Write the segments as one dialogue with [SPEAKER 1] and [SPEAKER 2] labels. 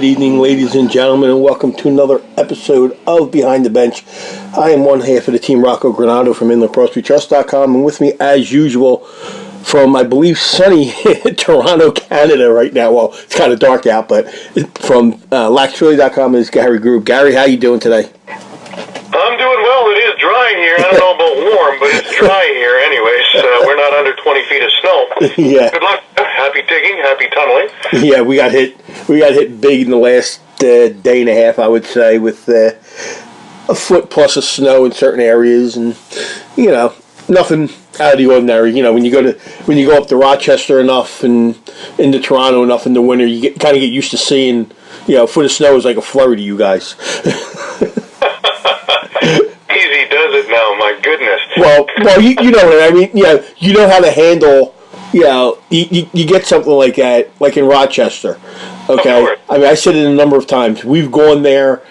[SPEAKER 1] Good evening, ladies and gentlemen, and welcome to another episode of Behind the Bench. I am one half of the team, Rocco Granado from InlandCrossFitTrust.com, and with me, as usual, from, I believe, sunny Toronto, Canada right now. Well, it's kind of dark out, but from LaxPhilly.com is Gary Grube. Gary, how you doing today?
[SPEAKER 2] I'm doing well. It is dry here. I don't know about warm, but it's dry here anyways. We're not under 20 feet of snow.
[SPEAKER 1] Yeah.
[SPEAKER 2] Good luck. Happy digging. Happy tunneling.
[SPEAKER 1] Yeah, we got hit big in the last day and a half, I would say, with a foot plus of snow in certain areas, and nothing out of the ordinary. When you go up to Rochester enough and into Toronto enough in the winter, you kind of get used to seeing a foot of snow is like a flurry to you guys.
[SPEAKER 2] Easy does it now. My goodness.
[SPEAKER 1] Well, you know what I mean. You know how to handle. You get something like that, like in Rochester. Okay, I mean, I said it a number of times. We've gone there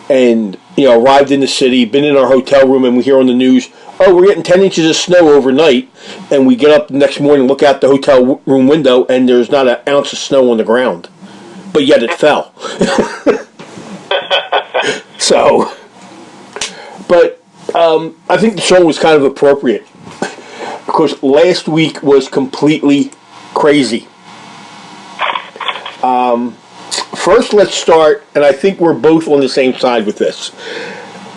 [SPEAKER 1] and arrived in the city, been in our hotel room, and we hear on the news, "Oh, we're getting 10 inches of snow overnight." And we get up the next morning, look out the hotel room window, and there's not an ounce of snow on the ground, but yet it fell. So, but I think the song was kind of appropriate because last week was completely crazy. First, let's start, and I think we're both on the same side with this.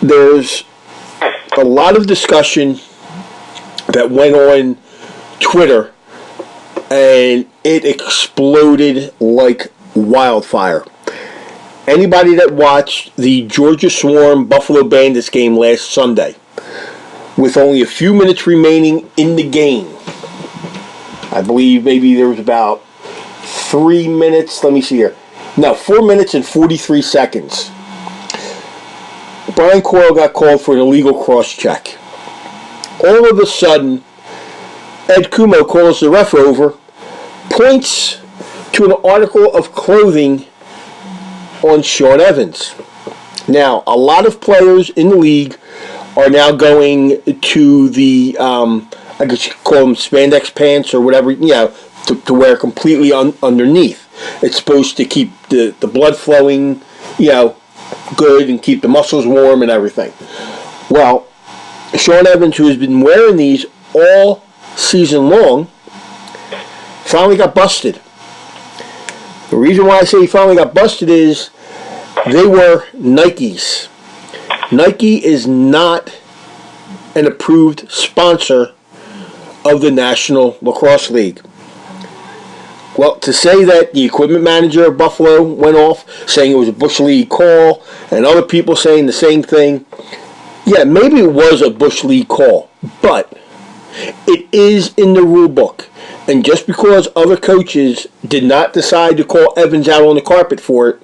[SPEAKER 1] There's a lot of discussion that went on Twitter, and it exploded like wildfire. Anybody that watched the Georgia Swarm Buffalo Bandits game last Sunday, with only a few minutes remaining in the game, I believe maybe there was about 3 minutes, let me see here. No, 4 minutes and 43 seconds. Brian Coyle got called for an illegal cross-check. All of a sudden, Ed Kumo calls the ref over, points to an article of clothing on Sean Evans. Now, a lot of players in the league are now going to the, I guess you could call them spandex pants or whatever, to wear completely underneath. It's supposed to keep the blood flowing, good and keep the muscles warm and everything. Well, Sean Evans, who has been wearing these all season long, finally got busted. The reason why I say he finally got busted is they were Nikes. Nike is not an approved sponsor of the National Lacrosse League. Well, to say that the equipment manager of Buffalo went off saying it was a Bush League call and other people saying the same thing, yeah, maybe it was a Bush League call, but it is in the rule book. And just because other coaches did not decide to call Evans out on the carpet for it,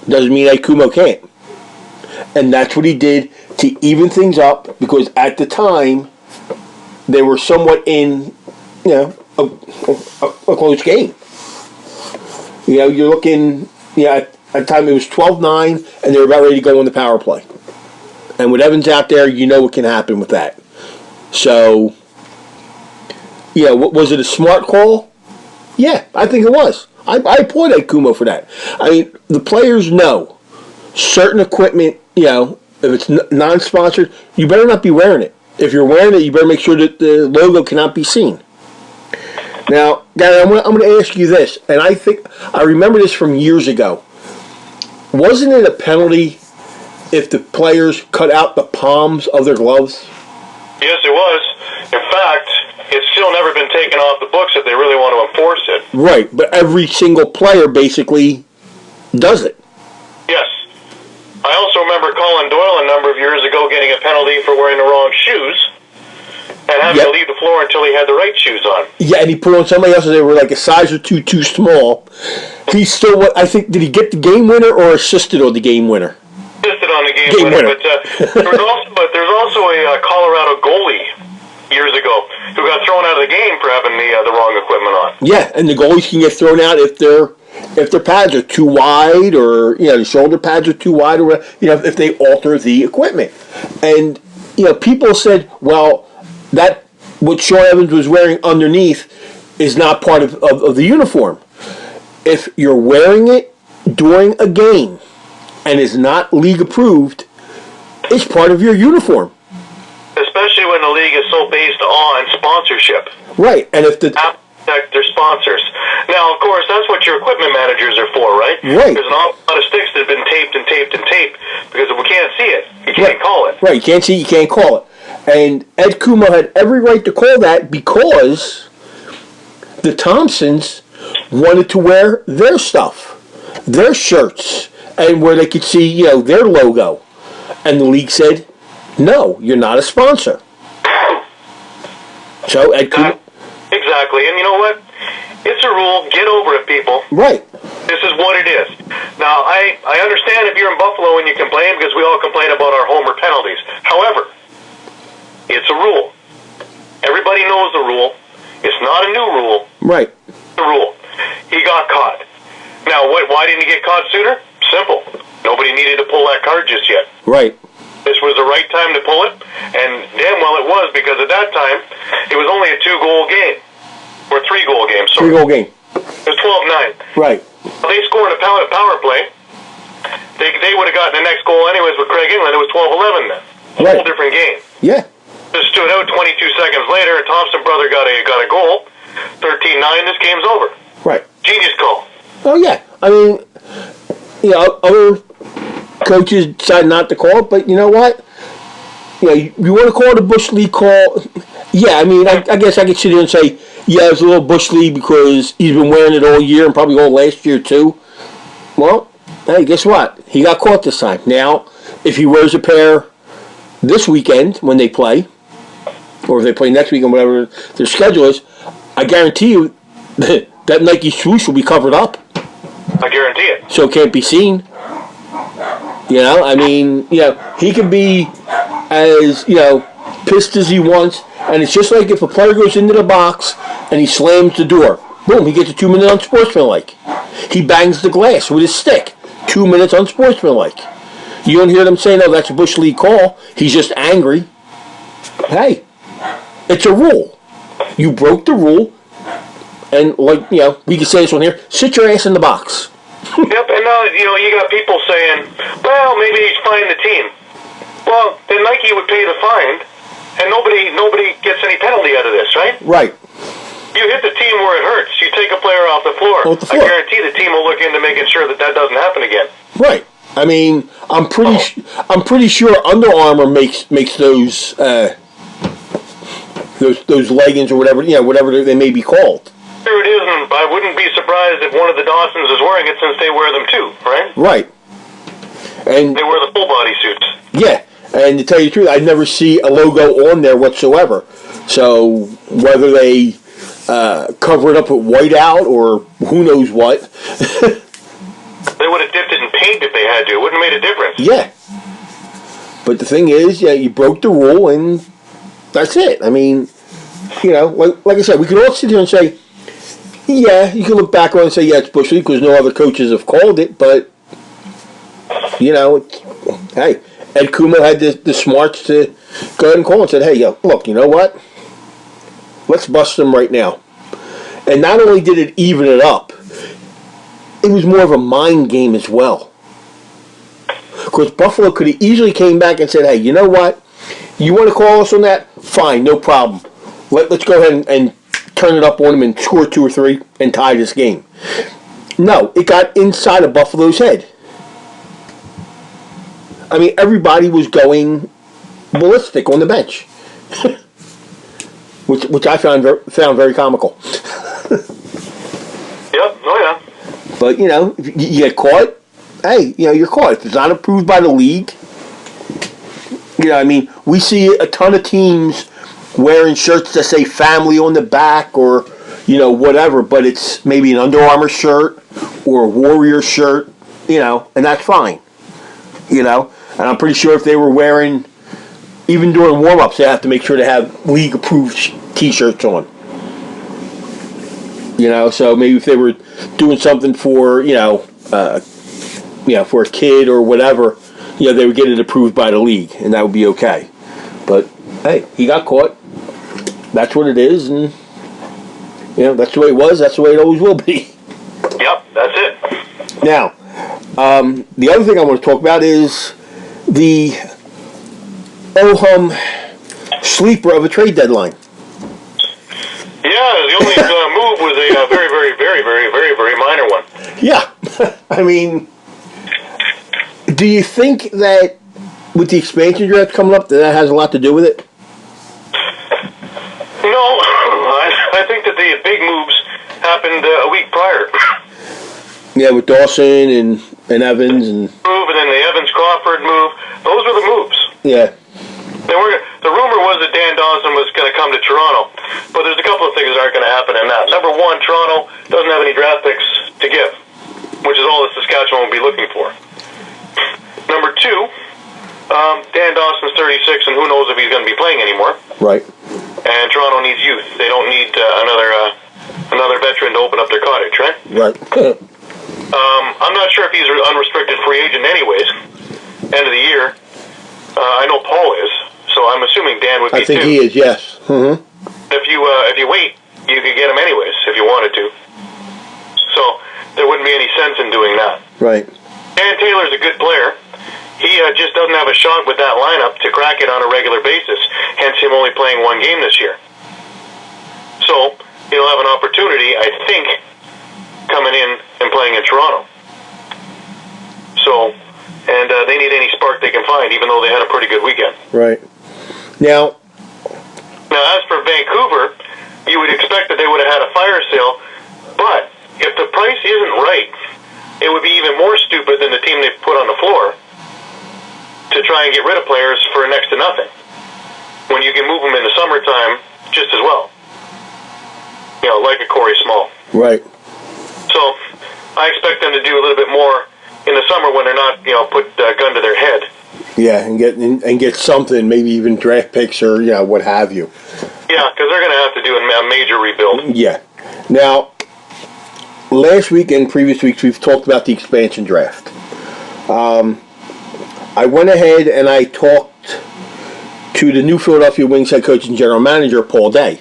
[SPEAKER 1] doesn't mean Kumo can't. And that's what he did to even things up, because at the time, they were somewhat in, a close game. You're looking, at the time it was 12-9, and they were about ready to go on the power play. And with Evans out there, what can happen with that. So, was it a smart call? Yeah, I think it was. I applaud Ed Kumo for that. I mean, the players know certain equipment, if it's non-sponsored, you better not be wearing it. If you're wearing it, you better make sure that the logo cannot be seen. Now, Gary, I'm going to ask you this, and I remember this from years ago. Wasn't it a penalty if the players cut out the palms of their gloves?
[SPEAKER 2] Yes, it was. In fact, it's still never been taken off the books if they really want to enforce it.
[SPEAKER 1] Right, but every single player basically does it.
[SPEAKER 2] Yes. I also remember Colin Doyle a number of years ago getting a penalty for wearing the wrong shoes and having to leave the floor until he had the right shoes on. Yeah,
[SPEAKER 1] and he put on somebody else's. They were like a size or two too small. He still, I think, did he get the game winner or assisted on the game winner?
[SPEAKER 2] Assisted on the game winner. But there's also a Colorado goalie years ago who got thrown out of the game for having the wrong equipment on.
[SPEAKER 1] Yeah, and the goalies can get thrown out if their pads are too wide, or the shoulder pads are too wide, or if they alter the equipment. And people said, well, that what Sean Evans was wearing underneath is not part of the uniform. If you're wearing it during a game and is not league approved is part of your uniform.
[SPEAKER 2] Especially when the league is so based on sponsorship.
[SPEAKER 1] Right, and if the
[SPEAKER 2] protect their sponsors. Now, of course, that's what your equipment managers are for, right?
[SPEAKER 1] Right.
[SPEAKER 2] There's an awful lot of sticks that have been taped and taped and taped because we can't see it. You can't call it.
[SPEAKER 1] Right, you can't see it, you can't call it. And Ed Kumo had every right to call that because the Thompsons wanted to wear their stuff, their shirts, and where they could see, their logo. And the league said, no, you're not a sponsor. So Ed Kumo...
[SPEAKER 2] Exactly, and you know what? It's a rule. Get over it, people.
[SPEAKER 1] Right.
[SPEAKER 2] This is what it is. Now, I understand if you're in Buffalo and you complain because we all complain about our homer penalties. However, it's a rule. Everybody knows the rule. It's not a new rule.
[SPEAKER 1] Right.
[SPEAKER 2] It's a rule. He got caught. Now, why didn't he get caught sooner? Simple. Nobody needed to pull that card just yet.
[SPEAKER 1] Right.
[SPEAKER 2] This was the right time to pull it, and damn well it was, because at that time, it was only a 2-goal game. Or 3-goal game, sorry.
[SPEAKER 1] 3-goal game.
[SPEAKER 2] It was 12-9.
[SPEAKER 1] Right.
[SPEAKER 2] They scored a power play. They would have gotten the next goal anyways with Craig England. It was 12-11 then. A whole different game.
[SPEAKER 1] Yeah.
[SPEAKER 2] Just stood out 22 seconds later, a Thompson brother got a goal. 13-9, this game's over.
[SPEAKER 1] Right.
[SPEAKER 2] Genius call.
[SPEAKER 1] Oh, yeah. I mean, other coaches decide not to call it, but you know what? You want to call it a Bush League call? Yeah, I mean, I guess I could sit here and say, yeah, it was a little Bush League because he's been wearing it all year and probably all last year too. Well, hey, guess what? He got caught this time. Now, if he wears a pair this weekend when they play, or if they play next weekend, whatever their schedule is, I guarantee you that Nike swoosh will be covered up.
[SPEAKER 2] I guarantee it.
[SPEAKER 1] So it can't be seen. I mean, he can be as, pissed as he wants, and it's just like if a player goes into the box and he slams the door. Boom, he gets a 2-minute unsportsmanlike. He bangs the glass with his stick. 2 minutes unsportsmanlike. You don't hear them saying, oh, that's a Bush League call. He's just angry. Hey, it's a rule. You broke the rule, and we can say this one here, sit your ass in the box.
[SPEAKER 2] Yep, and now, you got people saying, well, maybe he's fined the team. Well, then Nike would pay the fine, and nobody gets any penalty out of this, right?
[SPEAKER 1] Right.
[SPEAKER 2] You hit the team where it hurts. You take a player off the floor. I guarantee the team will look into making sure that doesn't happen again. Right.
[SPEAKER 1] I mean, I'm pretty sure Under Armour makes those leggings or whatever they may be called.
[SPEAKER 2] Sure it is, and I wouldn't be surprised if one of the Dawsons is wearing it since they wear them too, right?
[SPEAKER 1] Right. And
[SPEAKER 2] they wear the full body suits.
[SPEAKER 1] Yeah, and to tell you the truth, I never see a logo on there whatsoever. So whether they cover it up with whiteout or who knows what.
[SPEAKER 2] They would have dipped it in paint if they had to. It wouldn't have made a difference.
[SPEAKER 1] Yeah. But the thing is, you broke the rule, and that's it. I mean, like I said, we could all sit here and say, yeah, you can look back on it and say, yeah, it's Bush League because no other coaches have called it, but, hey, Ed Kumo had the smarts to go ahead and call and said, hey, look, you know what? Let's bust them right now. And not only did it even it up, it was more of a mind game as well. Because Buffalo could have easily came back and said, hey, you know what? You want to call us on that? Fine, no problem. Let's go ahead and turn it up on them and score 2 or 3 and tie this game. No, it got inside of Buffalo's head. I mean, everybody was going ballistic on the bench. which I found very comical.
[SPEAKER 2] Yep, oh yeah.
[SPEAKER 1] But, if you get caught, hey, you're caught. If it's not approved by the league, we see a ton of teams wearing shirts that say family on the back or, whatever, but it's maybe an Under Armour shirt or a Warrior shirt, and that's fine, And I'm pretty sure if they were wearing, even during warm-ups, they have to make sure to have league-approved T-shirts on. So maybe if they were doing something for, for a kid or whatever, they would get it approved by the league, and that would be okay. But, hey, he got caught. That's what it is, and, that's the way it was. That's the way it always will be.
[SPEAKER 2] Yep, that's it.
[SPEAKER 1] Now, The other thing I want to talk about is the sleeper of a trade deadline.
[SPEAKER 2] Yeah, the only move was a very, very, very, very, very, very minor one.
[SPEAKER 1] Yeah. I mean, do you think that with the expansion draft coming up, that has a lot to do with it?
[SPEAKER 2] No, I think that the big moves happened a week prior.
[SPEAKER 1] Yeah, with Dawson and Evans and
[SPEAKER 2] then the Evans-Crawford move. Those were the moves.
[SPEAKER 1] Yeah.
[SPEAKER 2] The rumor was that Dan Dawson was going to come to Toronto, but there's a couple of things that aren't going to happen in that. Number one, Toronto doesn't have any draft picks to give, which is all that Saskatchewan will be looking for. Number two, Dan Dawson's 36, and who knows if he's going to be playing anymore.
[SPEAKER 1] Right.
[SPEAKER 2] And Toronto needs youth. They don't need another veteran to open up their cottage, right?
[SPEAKER 1] Right.
[SPEAKER 2] I'm not sure if he's an unrestricted free agent anyways. End of the year. I know Paul is, so I'm assuming Dan would be too.
[SPEAKER 1] I think he is, yes. Mm-hmm.
[SPEAKER 2] If you wait, you could get him anyways if you wanted to. So there wouldn't be any sense in doing that.
[SPEAKER 1] Right.
[SPEAKER 2] Dan Taylor's a good player. He just doesn't have a shot with that lineup to crack it on a regular basis, hence him only playing one game this year. So he'll have an opportunity, I think, coming in and playing in Toronto. So, and they need any spark they can find, even though they had a pretty good weekend.
[SPEAKER 1] Right. Now,
[SPEAKER 2] as for Vancouver, you would expect that they would have had a fire sale, but if the price isn't right, it would be even more stupid than the team they put on the floor to try and get rid of players for next to nothing, when you can move them in the summertime just as well. Like a Corey Small.
[SPEAKER 1] Right.
[SPEAKER 2] So I expect them to do a little bit more in the summer when they're not, put a gun to their head.
[SPEAKER 1] Yeah, and get something, maybe even draft picks or what have you.
[SPEAKER 2] Yeah, because they're going to have to do a major rebuild.
[SPEAKER 1] Yeah. Now, last week and previous weeks we've talked about the expansion draft. I went ahead and I talked to the new Philadelphia Wings head coach and general manager, Paul Day.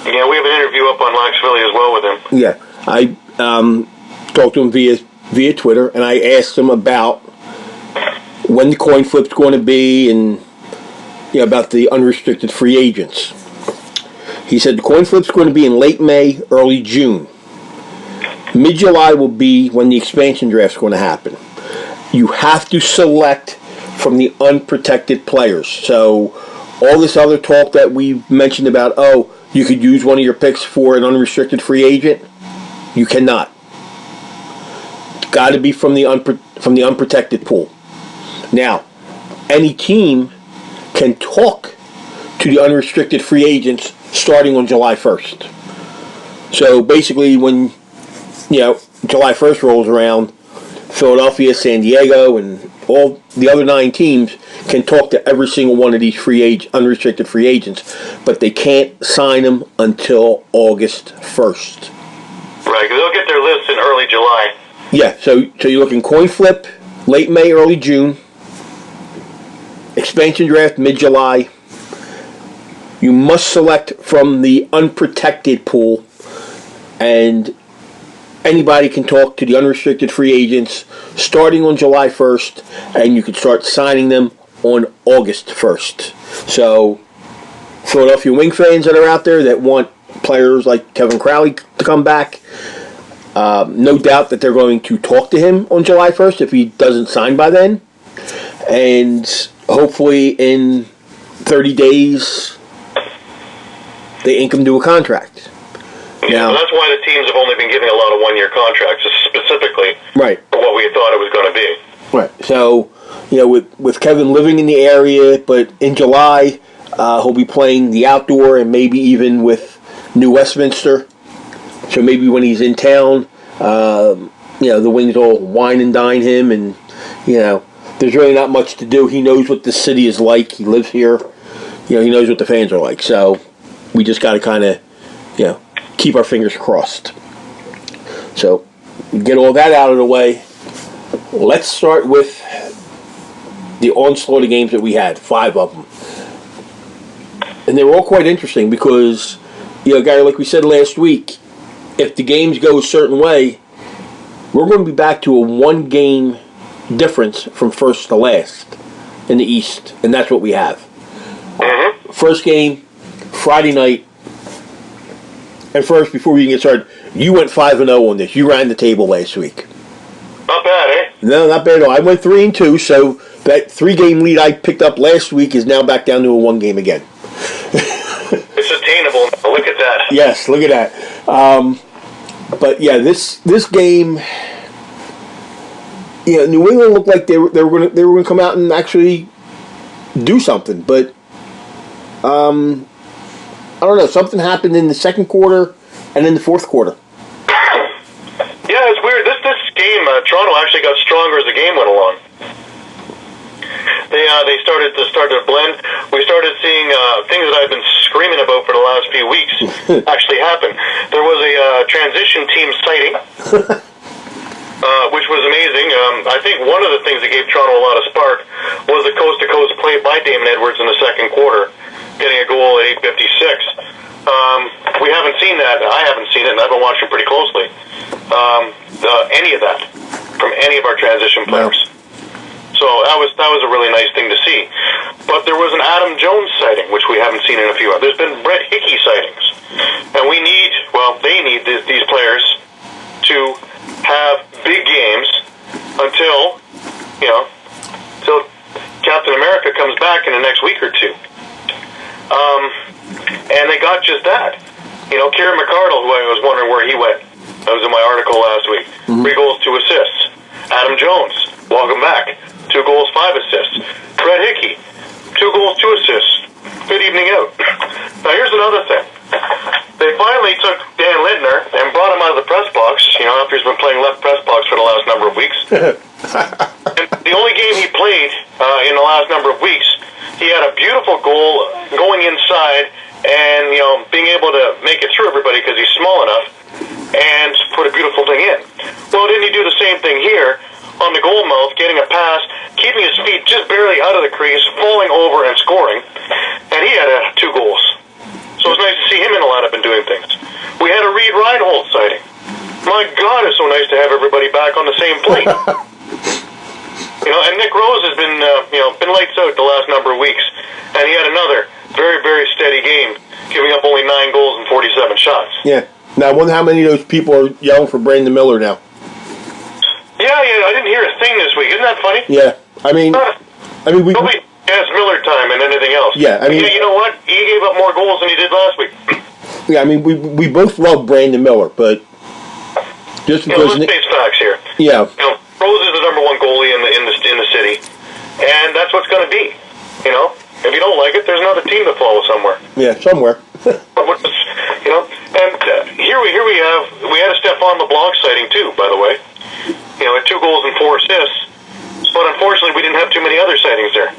[SPEAKER 2] Yeah, we have an interview up on Lax Philly as well with him.
[SPEAKER 1] Yeah, I talked to him via Twitter, and I asked him about when the coin flip's going to be and about the unrestricted free agents. He said the coin flip's going to be in late May, early June. Mid-July will be when the expansion draft's going to happen. You have to select from the unprotected players. So all this other talk that we mentioned about, you could use one of your picks for an unrestricted free agent, you cannot. It's got to be from the unprotected pool. Now, any team can talk to the unrestricted free agents starting on July 1st. So basically when July 1st rolls around, Philadelphia, San Diego, and all the other 9 teams can talk to every single one of these unrestricted free agents, but they can't sign them until August 1st.
[SPEAKER 2] Right, because they'll get their lists in early July.
[SPEAKER 1] Yeah, so you're looking coin flip, late May, early June, expansion draft, mid-July. You must select from the unprotected pool, and anybody can talk to the unrestricted free agents starting on July 1st, and you can start signing them on August 1st. So, Philadelphia Wing fans that are out there that want players like Kevin Crowley to come back, no doubt that they're going to talk to him on July 1st if he doesn't sign by then. And hopefully in 30 days, they ink him to a contract.
[SPEAKER 2] Yeah, that's why the teams have only been giving a lot of one-year contracts, specifically for what we thought it was going to be.
[SPEAKER 1] Right. So, with Kevin living in the area, but in July, he'll be playing the outdoor and maybe even with New Westminster. So maybe when he's in town, the Wings will wine and dine him, and there's really not much to do. He knows what the city is like. He lives here. He knows what the fans are like. So we just got to kind of, keep our fingers crossed. So, get all that out of the way. Let's start with the onslaught of games that we had, 5 of them. And they were all quite interesting because, Gary, like we said last week, if the games go a certain way, we're going to be back to a one-game difference from first to last in the East, and that's what we have.
[SPEAKER 2] Mm-hmm.
[SPEAKER 1] First game, Friday night. And first, before we even get started, you went 5-0 on this. You ran the table last week.
[SPEAKER 2] Not bad, eh?
[SPEAKER 1] No, not bad at all. I went 3-2, so that 3-game lead I picked up last week is now back down to a 1 game again.
[SPEAKER 2] It's attainable. Look at that.
[SPEAKER 1] Yes, look at that. But yeah, this game, New England looked like they were going to come out and actually do something, but I don't know. Something happened in the second quarter and in the fourth quarter.
[SPEAKER 2] Yeah, it's weird. This game, Toronto actually got stronger as the game went along. They started to blend. We started seeing things that I've been screaming about for the last few weeks actually happen. There was a transition team sighting, which was amazing. I think one of the things that gave Toronto a lot of spark was the coast-to-coast play by Damon Edwards in the second quarter, getting a goal at 8:56. We haven't seen that. I haven't seen it, and I've been watching pretty closely. Any of that from any of our transition players.
[SPEAKER 1] No.
[SPEAKER 2] So that was a really nice thing to see. But there was an Adam Jones sighting, which we haven't seen in a few. There's been Brett Hickey sightings, and they need these players to have big games until Captain America comes back in the next week or two. And they got just that. Kieran McArdle, who I was wondering where he went. That was in my article last week. Mm-hmm. 3 goals, 2 assists. Adam Jones, welcome back. 2 goals, 5 assists. Brett Hickey, 2 goals, 2 assists. Good evening out. Now here's another thing. They finally took Dan Lindner and brought him out of the press box, after he's been playing left press box for the last number of weeks. And the only game he played in the last number of weeks, he had a beautiful goal going inside and, being able to make it through everybody because he's small enough and put a beautiful thing in. Well, didn't he do the same thing here on the goal mouth, getting a pass, keeping his feet just barely out of the crease, falling over and scoring, and he had 2 goals. So it's nice to see him in the lineup and doing things. We had a Reed Reinhold sighting. My God, it's so nice to have everybody back on the same plate. And Nick Rose has been, been lights out the last number of weeks, and he had another very, very steady game, giving up only 9 goals and 47 shots.
[SPEAKER 1] Yeah. Now, I wonder how many of those people are yelling for Brandon Miller now.
[SPEAKER 2] Yeah, I didn't hear a thing this week. Isn't that funny?
[SPEAKER 1] Yeah. I mean, we...
[SPEAKER 2] Nobody has Miller time and anything else.
[SPEAKER 1] Yeah, I mean...
[SPEAKER 2] Yeah, you know what? He gave up more goals than he did last week.
[SPEAKER 1] Yeah, I mean, we both love Brandon Miller, but just because...
[SPEAKER 2] let's face facts here.
[SPEAKER 1] Yeah.
[SPEAKER 2] Rose is the number 1 goalie in the city, and that's what's going to be. If you don't like it, there's another team to follow somewhere.
[SPEAKER 1] Yeah, somewhere.
[SPEAKER 2] And here we had a Stephane LeBlanc sighting too, by the way. At 2 goals and 4 assists, but unfortunately we didn't have too many other sightings there.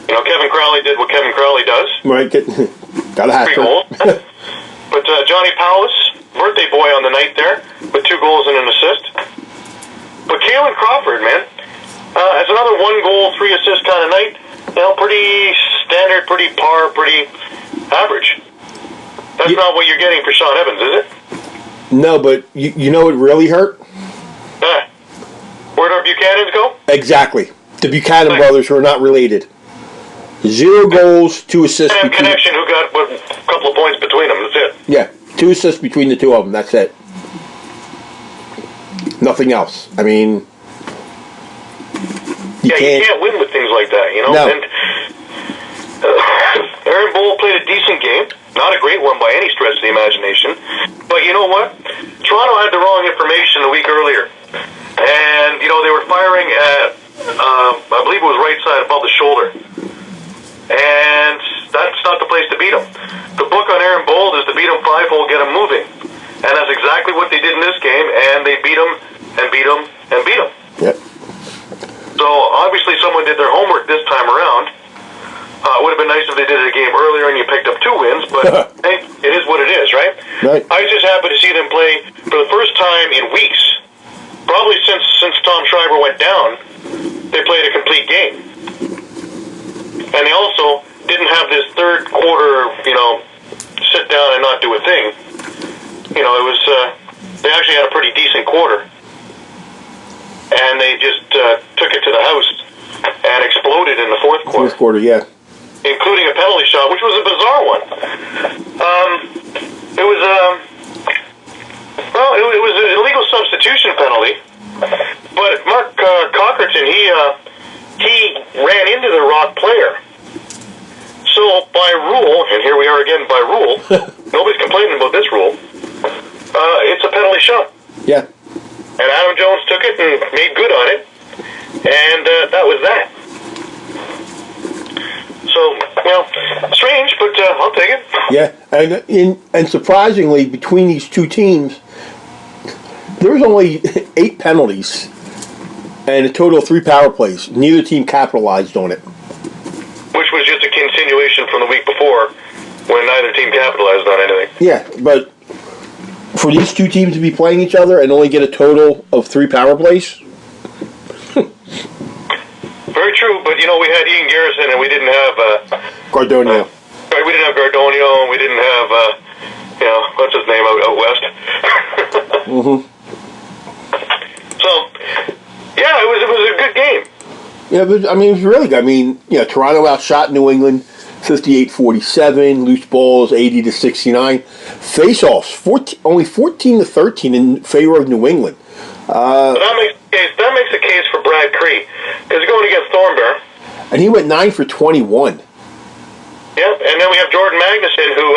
[SPEAKER 2] Kevin Crowley did what Kevin Crowley does.
[SPEAKER 1] Right, got a hat
[SPEAKER 2] 3 goals. But Johnny Powis, birthday boy on the night there, with 2 goals and an assist. But Kalen Crawford, man, it's another 1 goal, 3 assist kind of night. Pretty standard, pretty par, pretty average. That's not what you're getting for Sean Evans, is it?
[SPEAKER 1] No, but you know what really hurt?
[SPEAKER 2] Where'd our Buchanans go?
[SPEAKER 1] Exactly. The Buchanan brothers, who are not related. 0 goals, 2 assists.
[SPEAKER 2] Same connection, who got a couple of points between them, that's it.
[SPEAKER 1] Yeah, 2 assists between the 2 of them, that's it. Nothing else. I mean...
[SPEAKER 2] You can't win with things like that,
[SPEAKER 1] No.
[SPEAKER 2] And Aaron Bowl played a decent game. Not a great one by any stretch of the imagination. But you know what? Toronto had the wrong information a week earlier. And, they were firing at, I believe it was right side above the shoulder. And that's not the place to beat them. The book on Aaron Bold is to beat them 5-hole, get them moving. And that's exactly what they did in this game. And they beat them and beat them and beat them.
[SPEAKER 1] Yep.
[SPEAKER 2] So obviously someone did their homework this time around. It would have been nice if they did it a game earlier and you picked up 2 wins, but hey, it is what it is, right?
[SPEAKER 1] Right.
[SPEAKER 2] I was just happy to see them play for the first time in weeks, probably since Tom Schreiber went down. They played a complete game, and they also didn't have this third quarter, sit down and not do a thing. It was they actually had a pretty decent quarter, and they just took it to the house and exploded in the fourth quarter.
[SPEAKER 1] Fourth quarter, yeah.
[SPEAKER 2] Including a penalty shot, which was a bizarre one. It was it was an illegal substitution penalty, but Mark Cockerton, he ran into the Rock player. So by rule, and here we are again by rule, nobody's complaining about this rule, it's a penalty shot.
[SPEAKER 1] Yeah.
[SPEAKER 2] And Adam Jones took it and made good on it, and that was that. So, strange, but I'll take it.
[SPEAKER 1] Yeah, and surprisingly, between these two teams, there was only 8 penalties and a total of 3 power plays. Neither team capitalized on it.
[SPEAKER 2] Which was just a continuation from the week before, when neither team capitalized on anything.
[SPEAKER 1] Yeah, but for these two teams to be playing each other and only get a total of 3 power plays.
[SPEAKER 2] Very true, but we had Ian Garrison and we didn't have
[SPEAKER 1] Gardonio.
[SPEAKER 2] We didn't have Gardonio, and we didn't have what's his name out west. So, yeah, it was a good game.
[SPEAKER 1] Yeah, but, it was really good. Toronto outshot New England 58-47, loose balls 80-69. Face-offs only 14-13 in favor of New England.
[SPEAKER 2] That makes a case for Brad Cree, because he's going against Thornberry.
[SPEAKER 1] And he went 9 for 21.
[SPEAKER 2] Yeah, and then we have Jordan Magnuson, who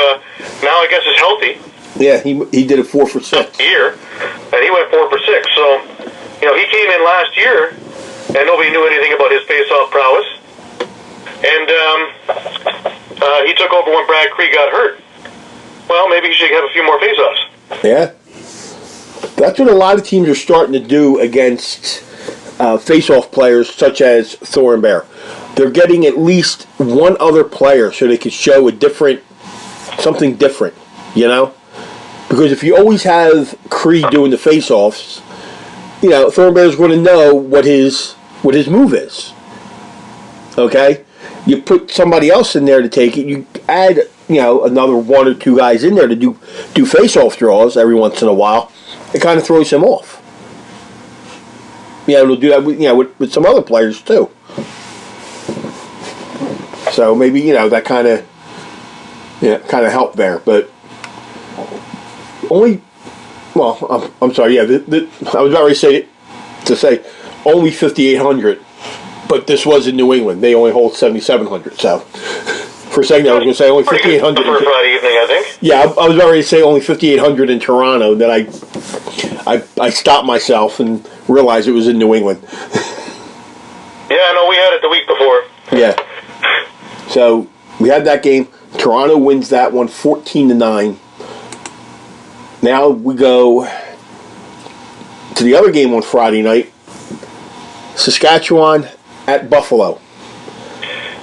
[SPEAKER 2] now I guess is healthy.
[SPEAKER 1] Yeah, he did a 4 for 6
[SPEAKER 2] year, and he went 4 for 6. So, he came in last year, and nobody knew anything about his face-off prowess. And he took over when Brad Cree got hurt. Well, maybe he should have a few more face-offs.
[SPEAKER 1] Yeah. That's what a lot of teams are starting to do against face-off players such as Thornberry. They're getting at least one other player so they can show something different, Because if you always have Cree doing the face-offs, Thornberry's going to know what his move is. Okay? You put somebody else in there to take it, you add, another 1 or 2 guys in there to do face-off draws every once in a while. It kind of throws him off. It'll do that with some other players too. So maybe that kind of helped there, but only. Well, I'm sorry. Yeah, I was about to say only 5,800, but this was in New England. They only hold 7,700. So for a second, I was going to say only 5,800
[SPEAKER 2] for Friday evening, I think.
[SPEAKER 1] Yeah, I was about ready to say only 5,800 in Toronto. Then I stopped myself and realized it was in New England.
[SPEAKER 2] Yeah, no, we had it the week before.
[SPEAKER 1] Yeah. So we had that game. Toronto wins that one 14-9. Now we go to the other game on Friday night. Saskatchewan at Buffalo.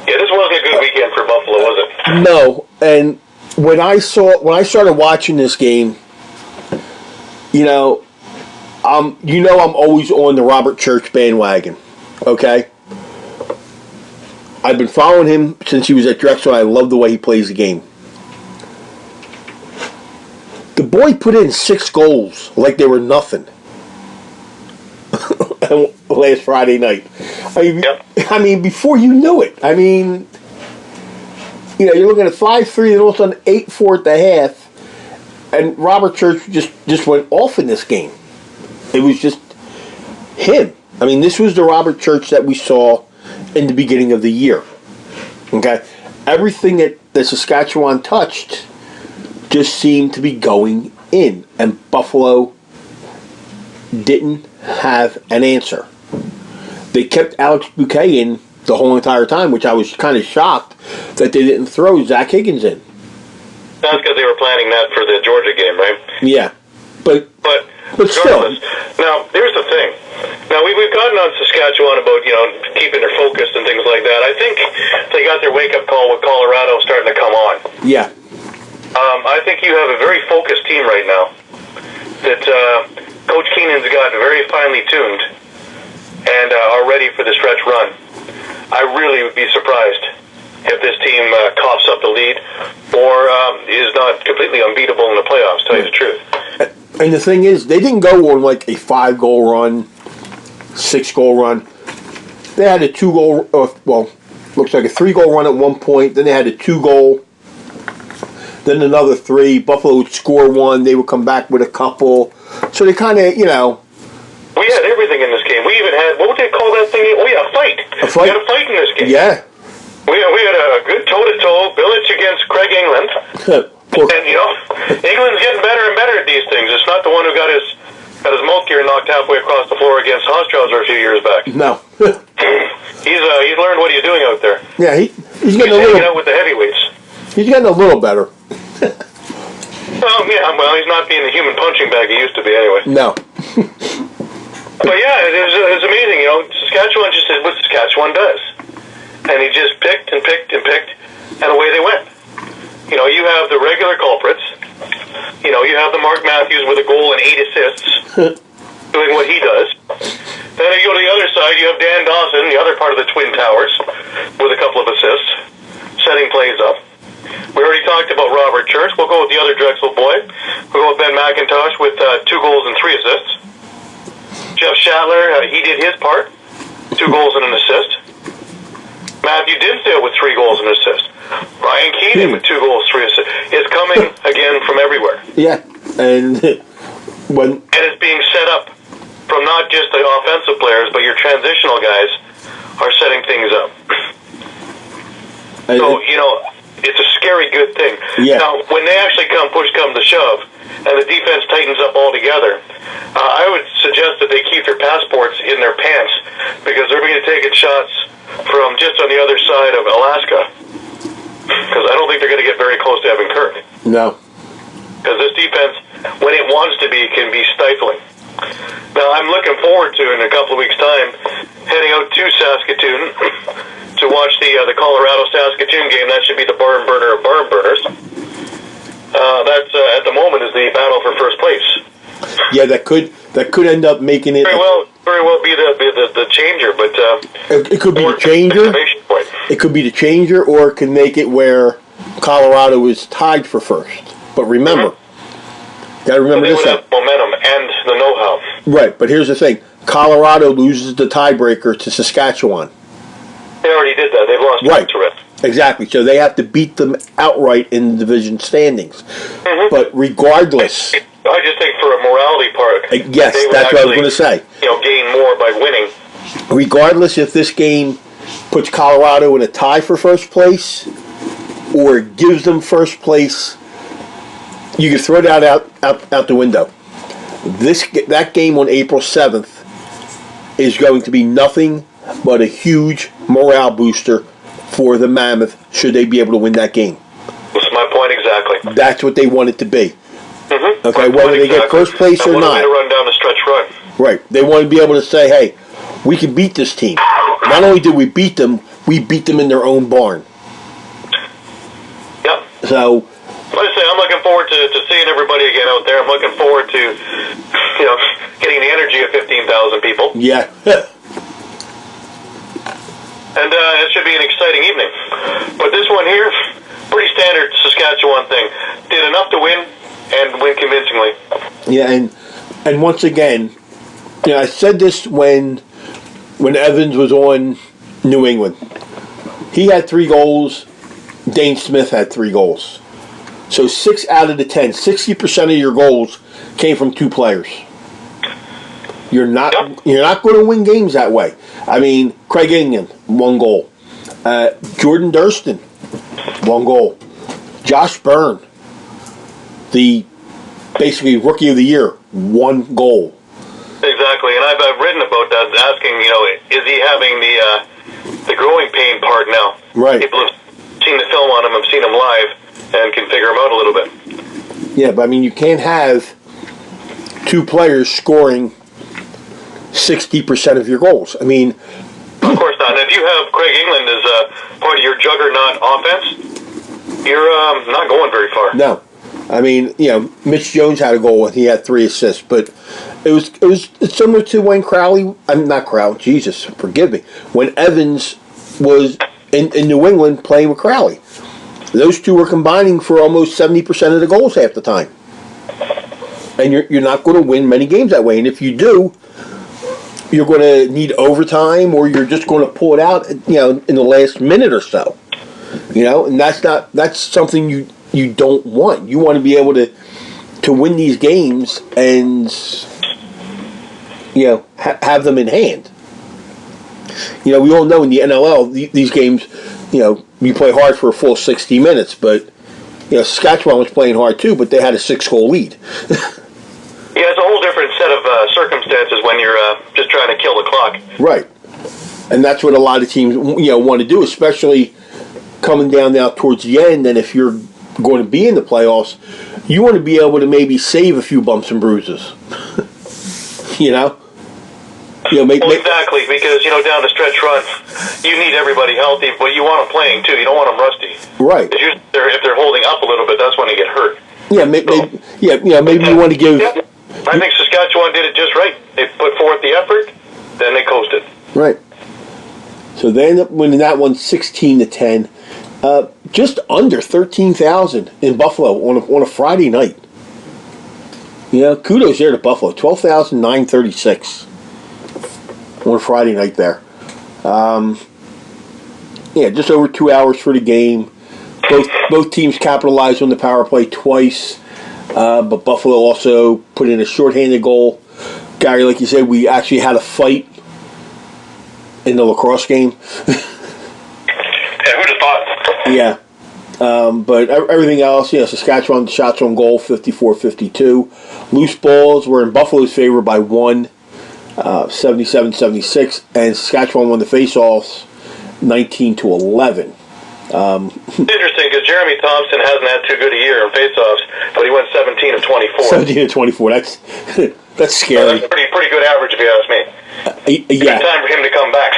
[SPEAKER 2] Yeah, this wasn't a good weekend for Buffalo, was it?
[SPEAKER 1] No, and when I started watching this game, I'm always on the Robert Church bandwagon. Okay? I've been following him since he was at Drexel. I love the way he plays the game. The boy put in 6 goals like they were nothing last Friday night. I mean, before you knew it. You're looking at 5-3 and all of a sudden 8-4 at the half. And Robert Church just went off in this game. It was just him. This was the Robert Church that we saw in the beginning of the year. Okay? Everything that the Saskatchewan touched just seemed to be going in. And Buffalo didn't have an answer. They kept Alex Bouquet in the whole entire time, which I was kind of shocked that they didn't throw Zach Higgins in.
[SPEAKER 2] That's because they were planning that for the Georgia game, right?
[SPEAKER 1] Yeah. But still.
[SPEAKER 2] Now, here's the thing. Now, we've gotten on Saskatchewan about, keeping their focus and things like that. I think they got their wake-up call with Colorado starting to come on.
[SPEAKER 1] Yeah.
[SPEAKER 2] I think you have a very focused team right now that Coach Keenan's got very finely tuned and are ready for the stretch run. I really would be surprised if this team coughs up the lead or is not completely unbeatable in the playoffs, to tell you the truth.
[SPEAKER 1] And the thing is, they didn't go on like a 5-goal run, 6-goal run. They had a 2-goal, looks like a 3-goal run at one point. Then they had a 2-goal. Then another 3. Buffalo would score 1. They would come back with a couple. So they kind of,
[SPEAKER 2] We had everything in this game. We even had, what would they call that thing? Oh, yeah, a fight.
[SPEAKER 1] A fight?
[SPEAKER 2] We had a fight in this game.
[SPEAKER 1] Yeah.
[SPEAKER 2] We had a good toe-to-toe, Village against Craig England. And, England's getting better and better at these things. It's not the one who got his mouth gear knocked halfway across the floor against Hofstrauser a few years back.
[SPEAKER 1] No.
[SPEAKER 2] He's learned what he's doing out there.
[SPEAKER 1] Yeah, he's getting
[SPEAKER 2] hanging out with the heavyweights.
[SPEAKER 1] He's getting a little better.
[SPEAKER 2] Well, he's not being the human punching bag he used to be anyway.
[SPEAKER 1] No.
[SPEAKER 2] But yeah, it was amazing. Saskatchewan just did what Saskatchewan does. And he just picked and picked and picked, and away they went. You have the regular culprits. You have the Mark Matthews with a goal and 8 assists, doing what he does. Then you go to the other side, you have Dan Dawson, the other part of the Twin Towers, with a couple of assists, setting plays up. We already talked about Robert Church. We'll go with the other Drexel boy. We'll go with Ben McIntosh with 2 goals and 3 assists. Jeff Shatler, he did his part, 2 goals and an assist. Matthew Dinsdale with 3 goals and an assist. Ryan Keating with 2 goals, 3 assists. Is coming again from everywhere.
[SPEAKER 1] Yeah, and
[SPEAKER 2] it's being set up from not just the offensive players, but your transitional guys are setting things up. So, it's a scary good thing.
[SPEAKER 1] Yeah.
[SPEAKER 2] Now, when they actually push come to shove, and the defense tightens up altogether, I would suggest that they keep their passports in their pants, because they're going to be taking shots from just on the other side of Alaska. Because I don't think they're going to get very close to Evan Kirk.
[SPEAKER 1] No.
[SPEAKER 2] Because this defense, when it wants to be, can be stifling. Now, I'm looking forward to, in a couple of weeks' time, heading out to Saskatoon to watch the Colorado-Saskatoon game. That should be the barn burner of barn burners. That's, at the moment, is the battle for first place.
[SPEAKER 1] Yeah, that could end up making it...
[SPEAKER 2] Very well be the changer, but...
[SPEAKER 1] it could be the changer. It could be the changer, or it can make it where Colorado is tied for first. But remember, gotta remember this.
[SPEAKER 2] They would have momentum and the know-how.
[SPEAKER 1] Right, but here's the thing: Colorado loses the tiebreaker to Saskatchewan.
[SPEAKER 2] They already did that. They've lost
[SPEAKER 1] right.
[SPEAKER 2] to it.
[SPEAKER 1] Exactly. So they have to beat them outright in the division standings. But regardless,
[SPEAKER 2] I just think for a morality part,
[SPEAKER 1] yes, that's what I was going to say.
[SPEAKER 2] Gain more by winning.
[SPEAKER 1] Regardless if this game puts Colorado in a tie for first place or gives them first place, you can throw that out the window. That game on April 7th is going to be nothing but a huge morale booster for the Mammoth should they be able to win that game.
[SPEAKER 2] That's my point exactly.
[SPEAKER 1] That's what they want it to be. Okay,
[SPEAKER 2] whether
[SPEAKER 1] they get first place or not.
[SPEAKER 2] Way to run down the stretch run.
[SPEAKER 1] Right. They want to be able to say, hey, we can beat this team. Not only did we beat them in their own barn.
[SPEAKER 2] Yep.
[SPEAKER 1] So...
[SPEAKER 2] Like I say, I'm looking forward to seeing everybody again out there. I'm looking forward to, getting the energy of 15,000 people.
[SPEAKER 1] Yeah.
[SPEAKER 2] And it should be an exciting evening. But this one here, pretty standard Saskatchewan thing. Did enough to win, and win convincingly.
[SPEAKER 1] Yeah, and once again, I said this when Evans was on New England. He had 3 goals. Dane Smith had 3 goals. So 6 out of the 10, 60% of your goals came from 2 players. You're not going to win games that way. I mean, Craig England, 1 goal. Jordan Durston, 1 goal. Josh Byrne, the basically rookie of the year, 1 goal.
[SPEAKER 2] Exactly, and I've written about that, asking, is he having the growing pain part now?
[SPEAKER 1] Right.
[SPEAKER 2] People have seen the film on him, have seen him live, and can figure him out a little bit.
[SPEAKER 1] Yeah, but I mean, you can't have 2 players scoring 60% of your goals. I mean...
[SPEAKER 2] Of course not. And if you have Craig England as part of your juggernaut offense, you're not going very far.
[SPEAKER 1] No. I mean, Mitch Jones had a goal and he had 3 assists, but it's similar to when when Evans was in New England playing with Crowley. Those 2 were combining for almost 70% of the goals half the time. And you're not going to win many games that way. And if you do, you're going to need overtime, or you're just going to pull it out, in the last minute or so. And that's something you don't want. You want to be able to win these games and have them in hand. We all know in the NLL these games, you play hard for a full 60 minutes, but Saskatchewan was playing hard too, but they had a 6-goal lead.
[SPEAKER 2] Yeah, it's a whole different set of circumstances when you're just trying to kill the clock.
[SPEAKER 1] Right, and that's what a lot of teams want to do, especially coming down now towards the end. And if you're going to be in the playoffs, you want to be able to maybe save a few bumps and bruises.
[SPEAKER 2] Exactly, because down the stretch run, you need everybody healthy, but you want them playing too. You don't want them rusty.
[SPEAKER 1] Right.
[SPEAKER 2] If they're holding up a little bit, that's when they get hurt.
[SPEAKER 1] Yeah, maybe you want to give.
[SPEAKER 2] Yeah, I think Saskatchewan did it just right. They put forth the effort, then they coasted.
[SPEAKER 1] Right. So they end up winning that one 16-10. Just under 13,000 in Buffalo on a Friday night. Kudos there to Buffalo. 12,936 on a Friday night there. Just over 2 hours for the game. Both teams capitalized on the power play twice, but Buffalo also put in a shorthanded goal. Gary, like you said, we actually had a fight in the lacrosse game.
[SPEAKER 2] Yeah, who'd have thought?
[SPEAKER 1] Yeah. But everything else, Saskatchewan shots on goal, 54-52. Loose balls were in Buffalo's favor by 1, 77-76, and Saskatchewan won the face-offs 19-11.
[SPEAKER 2] It's interesting because Jeremy Thompson hasn't had too good a year in face-offs, but he went 17 of 24.
[SPEAKER 1] 17 of 24. That's scary.
[SPEAKER 2] That's a pretty good average, if you ask me.
[SPEAKER 1] Yeah.
[SPEAKER 2] Good time for him to come back.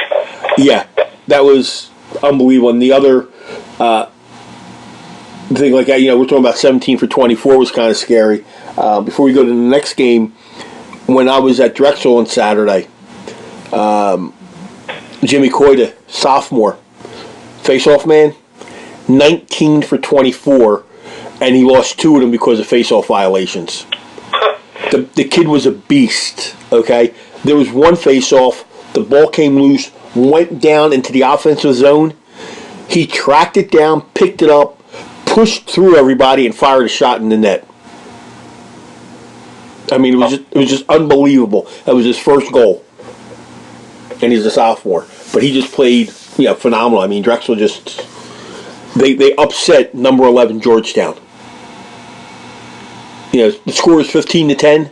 [SPEAKER 1] Yeah, that was unbelievable. And the other thing like that, we're talking about 17 for 24 was kind of scary. Before we go to the next game, when I was at Drexel on Saturday, Jimmy Coyta, sophomore, face-off man, 19 for 24, and he lost 2 of them because of face-off violations. The kid was a beast, okay? There was one face-off, the ball came loose, went down into the offensive zone. He tracked it down, picked it up, pushed through everybody, and fired a shot in the net. I mean, it was just unbelievable. That was his first goal, and he's a sophomore. But he just played, phenomenal. I mean, Drexel just they upset number 11 Georgetown. The score was 15-10,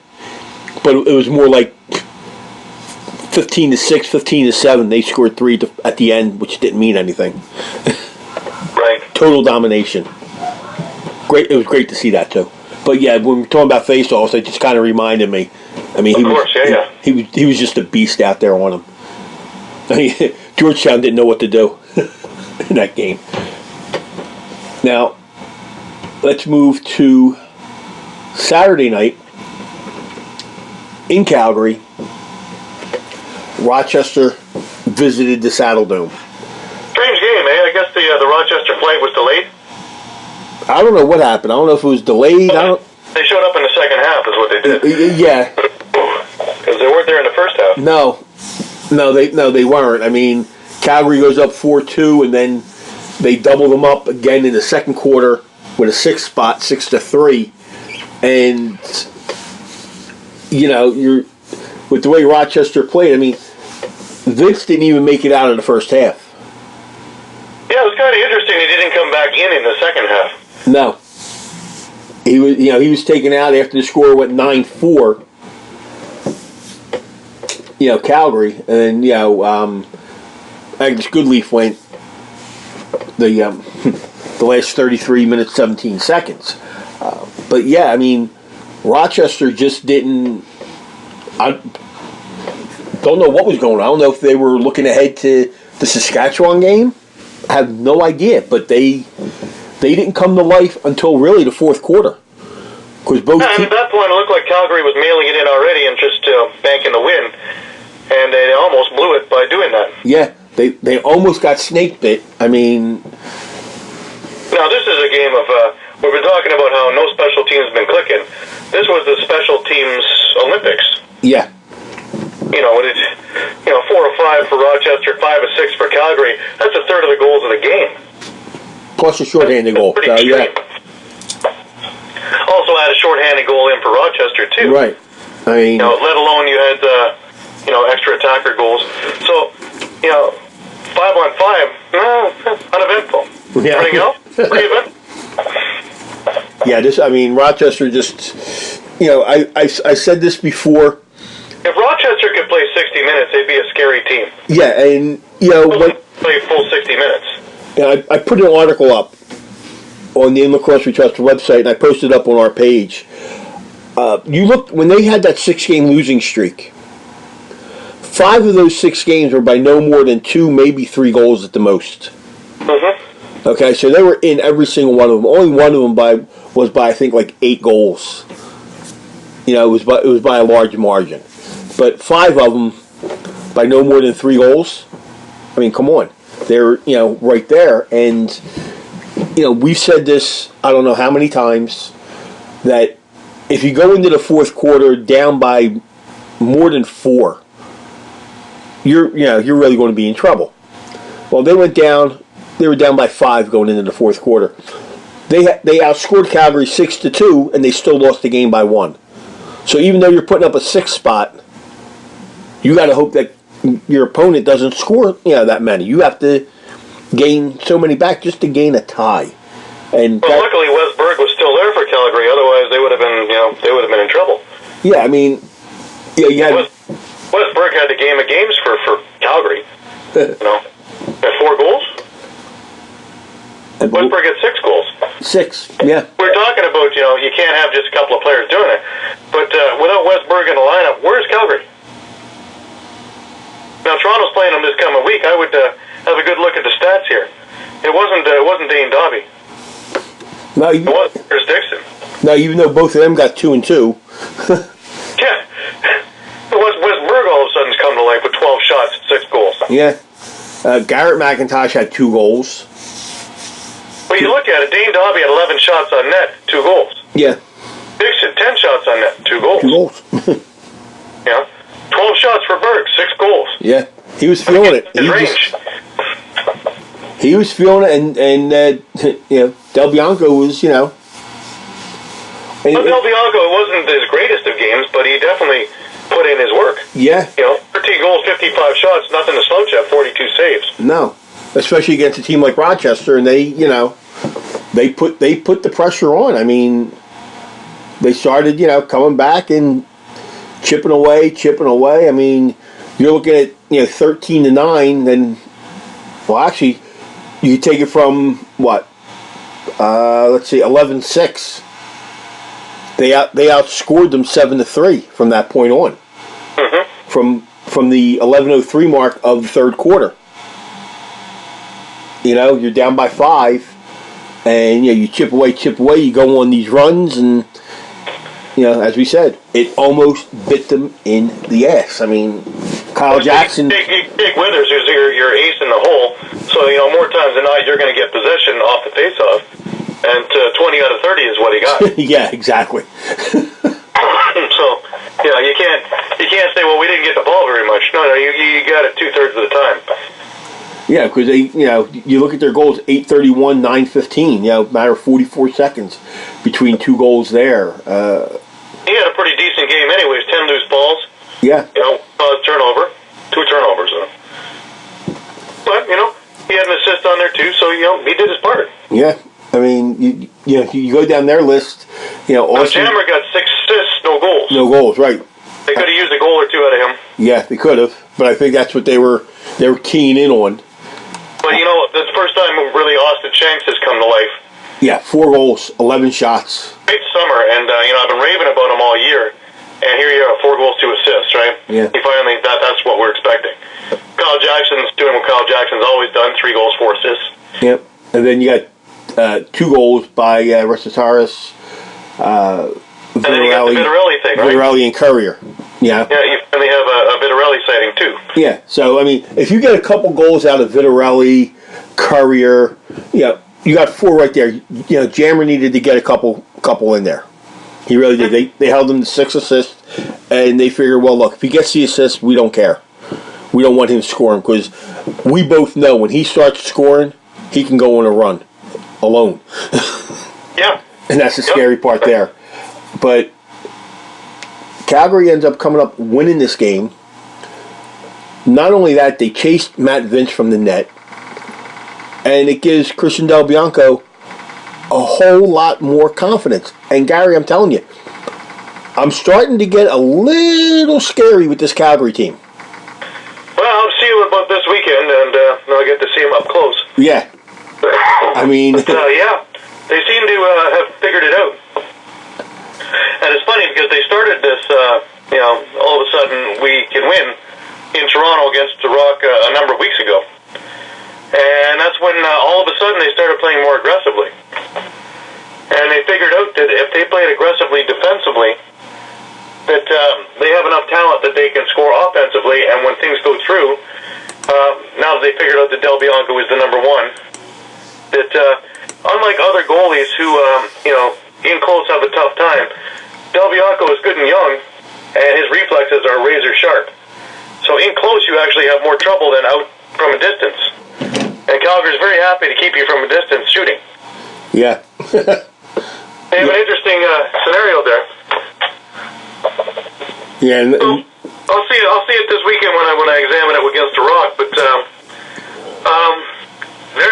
[SPEAKER 1] but it was more like 15-6, 15-7. They scored 3 at the end, which didn't mean anything.
[SPEAKER 2] Right.
[SPEAKER 1] Total domination. Great. It was great to see that too. But yeah, when we're talking about face-offs, it just kind of reminded me. I mean, he was just a beast out there on him. I mean, Georgetown didn't know what to do in that game. Now, let's move to Saturday night in Calgary. Rochester visited the Saddle Dome.
[SPEAKER 2] Strange game, eh? I guess the Rochester flight was delayed.
[SPEAKER 1] I don't know what happened. I don't know if it was delayed.
[SPEAKER 2] They showed up in the second half, is what they did.
[SPEAKER 1] Yeah,
[SPEAKER 2] because they weren't there in the first half.
[SPEAKER 1] No, they weren't. I mean, Calgary goes up 4-2, and then they double them up again in the second quarter with a 6 spot, 6-3, and you're with the way Rochester played. I mean, Vince didn't even make it out of the first half.
[SPEAKER 2] Yeah, it was kind of interesting. He didn't come back in the second half.
[SPEAKER 1] No, he was taken out after the score went 9-4. Calgary, and then Agnes Goodleaf went the last 33 minutes 17 seconds. But yeah, I mean, Rochester just didn't. I don't know what was going on. I don't know if they were looking ahead to the Saskatchewan game. I have no idea, but they didn't come to life until really the fourth quarter. Because both
[SPEAKER 2] at that point, it looked like Calgary was mailing it in already and just banking the win, and they almost blew it by doing that.
[SPEAKER 1] Yeah, they almost got snake bit. I mean,
[SPEAKER 2] now this is a game of we've been talking about how no special teams have been clicking. This was the special teams Olympics.
[SPEAKER 1] Yeah.
[SPEAKER 2] when it's 4 or 5 for Rochester, 5 or 6 for Calgary, that's a third of the goals of the game.
[SPEAKER 1] Plus a shorthanded goal.
[SPEAKER 2] Pretty extreme. Also had a shorthanded goal in for Rochester too.
[SPEAKER 1] Right. I mean,
[SPEAKER 2] let alone you had extra attacker goals. So 5 on 5, uneventful.
[SPEAKER 1] Yeah.
[SPEAKER 2] Anything else? Pretty eventful.
[SPEAKER 1] Yeah, Rochester just, I said this before.
[SPEAKER 2] If Rochester could play 60 minutes, they'd be a scary team.
[SPEAKER 1] Yeah, and,
[SPEAKER 2] when play full 60 minutes.
[SPEAKER 1] Yeah, I put an article up on the Lacrosse We Trust website, and I posted it up on our page. You look, when they had that 6-game losing streak, 5 of those 6 games were by no more than 2, maybe 3 goals at the most.
[SPEAKER 2] Mm-hmm.
[SPEAKER 1] Okay, so they were in every single one of them. Only one of them was by I think like 8 goals. It was by a large margin. But 5 of them by no more than 3 goals. I mean, come on, they're right there. And we've said this I don't know how many times, that if you go into the fourth quarter down by more than 4, you're really going to be in trouble. Well, they went down. They were down by 5 going into the fourth quarter. They outscored Calgary 6-2, and they still lost the game by 1. So even though you're putting up a 6th spot, you got to hope that your opponent doesn't score that many. You have to gain so many back just to gain a tie. And
[SPEAKER 2] luckily Westberg was still there for Calgary. Otherwise, they would have been in trouble.
[SPEAKER 1] Yeah, you had
[SPEAKER 2] Westberg had the game of games for Calgary. Had 4 goals. Westberg had 6 goals.
[SPEAKER 1] 6, yeah.
[SPEAKER 2] We're talking about you can't have just a couple of players doing it, but without Westberg in the lineup, where's Calgary? Now Toronto's playing them this coming week. I would have a good look at the stats here. It wasn't Dane Dobby.
[SPEAKER 1] No,
[SPEAKER 2] it was Chris Dixon.
[SPEAKER 1] No, even though both of them got 2 and 2.
[SPEAKER 2] Yeah. Westberg all of a sudden's come to life with 12 shots and 6 goals.
[SPEAKER 1] Yeah. Garrett McIntosh had 2 goals.
[SPEAKER 2] But you look at it, Dane Dobby had 11 shots on net, 2 goals.
[SPEAKER 1] Yeah.
[SPEAKER 2] Dixon, 10 shots on net, 2 goals.
[SPEAKER 1] 2 goals.
[SPEAKER 2] 12 shots for Berg, 6 goals.
[SPEAKER 1] Yeah. He was feeling it.
[SPEAKER 2] His range.
[SPEAKER 1] He was feeling it, and Del Bianco was, Del
[SPEAKER 2] Bianco, it wasn't his greatest of games, but he definitely put in his work.
[SPEAKER 1] Yeah.
[SPEAKER 2] 13 goals, 55 shots, nothing to slouch at, 42 saves.
[SPEAKER 1] No. Especially against a team like Rochester, and they put the pressure on. I mean, they started, coming back and chipping away. I mean, you're looking at 13-9. Then, well, actually, you take it from what? Let's see, 11-6. They outscored them 7-3 from that point on.
[SPEAKER 2] Mm-hmm.
[SPEAKER 1] From the 11:03 mark of the third quarter. You're down by 5, and you chip away, you go on these runs, and as we said, it almost bit them in the ass. I mean, Kyle Jackson.
[SPEAKER 2] Jake Withers is your ace in the hole, so more times than not you're going to get possession off the faceoff, and 20 out of 30 is what he got.
[SPEAKER 1] Yeah, exactly.
[SPEAKER 2] So you can't say, well, we didn't get the ball very much. No, you got it 2/3 of the time.
[SPEAKER 1] Yeah, because you look at their goals, 8:31, 9:15. Matter of 44 seconds between 2 goals there.
[SPEAKER 2] He had a pretty decent game, anyways. 10 loose balls.
[SPEAKER 1] Yeah.
[SPEAKER 2] Turnover, 2 turnovers. But he had an assist on there too, so he did his part.
[SPEAKER 1] Yeah, I mean, you go down their list. Austin,
[SPEAKER 2] Jammer got 6 assists, no goals.
[SPEAKER 1] No goals, right?
[SPEAKER 2] They could have used a goal or 2 out of him.
[SPEAKER 1] Yeah, they could have, but I think that's what they were keying in on.
[SPEAKER 2] But that's the first time really Austin Shanks has come to life.
[SPEAKER 1] Yeah, 4 goals, 11 shots.
[SPEAKER 2] Great summer, and I've been raving about him all year. And here you are, 4 goals, 2 assists, right?
[SPEAKER 1] Yeah.
[SPEAKER 2] He finally, that's what we're expecting. Kyle Jackson's doing what Kyle Jackson's always done, 3 goals, 4 assists.
[SPEAKER 1] Yep. And then you got 2 goals by Recitaris,
[SPEAKER 2] and then you got the Vitarelli thing, right?
[SPEAKER 1] Vitarelli and Courier. Yeah.
[SPEAKER 2] Yeah, you finally have a Vitarelli sighting, too.
[SPEAKER 1] Yeah, so, I mean, if you get a couple goals out of Vitarelli, Courier, you got 4 right there. Jammer needed to get a couple in there. He really did. They held him to 6 assists, and they figured, well, look, if he gets the assist, we don't care. We don't want him scoring because we both know when he starts scoring, he can go on a run alone.
[SPEAKER 2] Yeah.
[SPEAKER 1] And that's the scary part there. But Calgary ends up coming up winning this game. Not only that, they chased Matt Vince from the net. And it gives Christian Del Bianco a whole lot more confidence. And Gary, I'm telling you, I'm starting to get a little scary with this Calgary team.
[SPEAKER 2] Well, I'll see you about this weekend, and I'll get to see him up close.
[SPEAKER 1] Yeah. I mean...
[SPEAKER 2] yeah, they seem to have figured it out. And it's funny because they started this, all of a sudden we can win in Toronto against the Rock a number of weeks ago. And that's when all of a sudden they started playing more aggressively. And they figured out that if they played aggressively defensively, that they have enough talent that they can score offensively, and when things go through, now that they figured out that Del Bianco is the number one, that unlike other goalies who, in close have a tough time, Del Bianco is good and young, and his reflexes are razor sharp. So in close, you actually have more trouble than out from a distance. And Calgary's very happy to keep you from a distance shooting.
[SPEAKER 1] Yeah.
[SPEAKER 2] They have an interesting scenario there.
[SPEAKER 1] Yeah, and,
[SPEAKER 2] so, I'll see it this weekend when I examine it against the Rock. But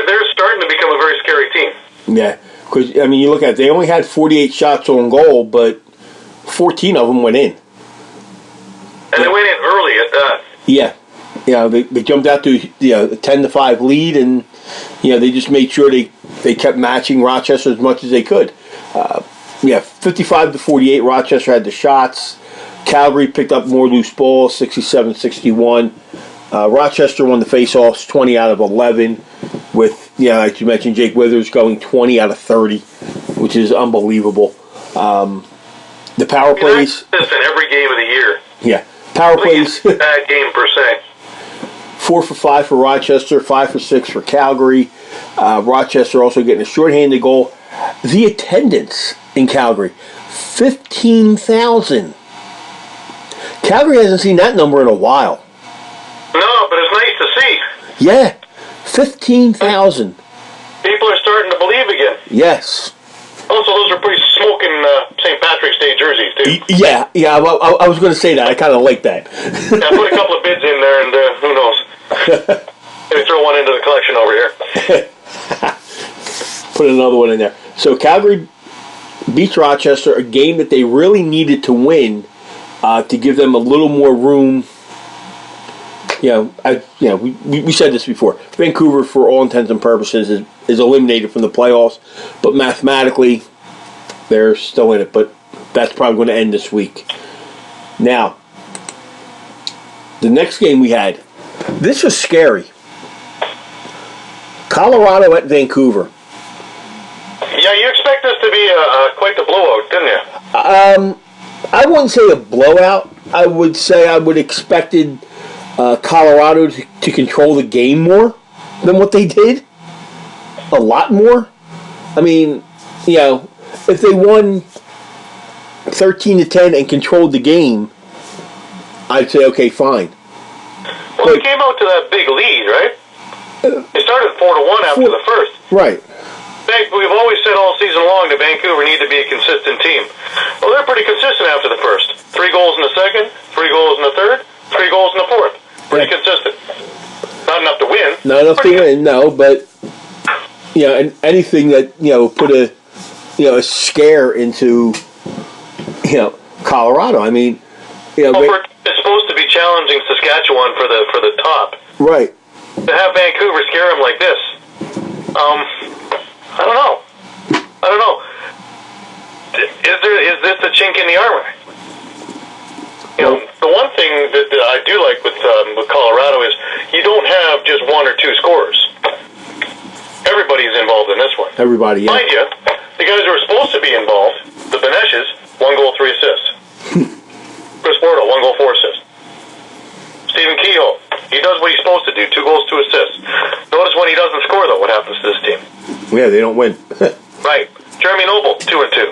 [SPEAKER 2] they're starting to become a very scary team.
[SPEAKER 1] Yeah, because I mean, you look at it, they only had 48 shots on goal, but 14 of them went in.
[SPEAKER 2] And they went in early at that.
[SPEAKER 1] Yeah, they jumped out to a 10-5 lead, and they just made sure they kept matching Rochester as much as they could. 55-48. Rochester had the shots. Calgary picked up more loose balls, 67-61. Rochester won the faceoffs, 20 out of 11, with like you mentioned, Jake Withers going 20 out of 30, which is unbelievable. The power plays.
[SPEAKER 2] That's in every game of the year.
[SPEAKER 1] Yeah, power plays.
[SPEAKER 2] Bad game per se.
[SPEAKER 1] 4 for 5 for Rochester, 5 for 6 for Calgary. Rochester also getting a shorthanded goal. The attendance in Calgary, 15,000. Calgary hasn't seen that number in a while.
[SPEAKER 2] No, but it's nice to see.
[SPEAKER 1] Yeah, 15,000.
[SPEAKER 2] People are starting to believe again.
[SPEAKER 1] Yes.
[SPEAKER 2] Also, those are pretty smoking St. Patrick's Day jerseys, too.
[SPEAKER 1] Yeah. I was going to say that. I kind of like that.
[SPEAKER 2] Yeah, put a couple of bids in there, and who knows? Maybe throw one into the collection over here.
[SPEAKER 1] Put another one in there. So Calgary beats Rochester, a game that they really needed to win to give them a little more room. We said this before. Vancouver, for all intents and purposes, is eliminated from the playoffs, but mathematically, they're still in it. But that's probably going to end this week. Now, the next game we had, this was scary. Colorado at Vancouver.
[SPEAKER 2] Yeah, you expect this to be quite the blowout, didn't you?
[SPEAKER 1] I wouldn't say a blowout. I would say I would expected Colorado to control the game more than what they did. A lot more. I mean, if they won 13-10 and controlled the game, I'd say, okay, fine.
[SPEAKER 2] Well, they came out to that big lead, right? They started 4-1 after the first.
[SPEAKER 1] Right.
[SPEAKER 2] We've always said all season long that Vancouver need to be a consistent team. Well, they're pretty consistent after the first. 3 goals in the second, 3 goals in the third, 3 goals in the fourth. Pretty consistent. Not enough to win. Not enough to win,
[SPEAKER 1] no, but and anything that put a scare into Colorado. I mean,
[SPEAKER 2] it's supposed to be challenging Saskatchewan for the top.
[SPEAKER 1] Right.
[SPEAKER 2] To have Vancouver scare them like this, I don't know. Is this a chink in the armor? The one thing that I do like with Colorado is you don't have just 1 or 2 scorers. Everybody's involved in this one.
[SPEAKER 1] Everybody, yeah.
[SPEAKER 2] Mind you, the guys who are supposed to be involved, the Beneshes, 1 goal, 3 assists. Chris Bordeaux, 1 goal, 4 assists. Stephen Kehoe, he does what he's supposed to do, 2 goals, 2 assists. Notice when he doesn't score, though, what happens to this team?
[SPEAKER 1] Yeah, they don't win.
[SPEAKER 2] Right. Jeremy Noble, 2 and 2.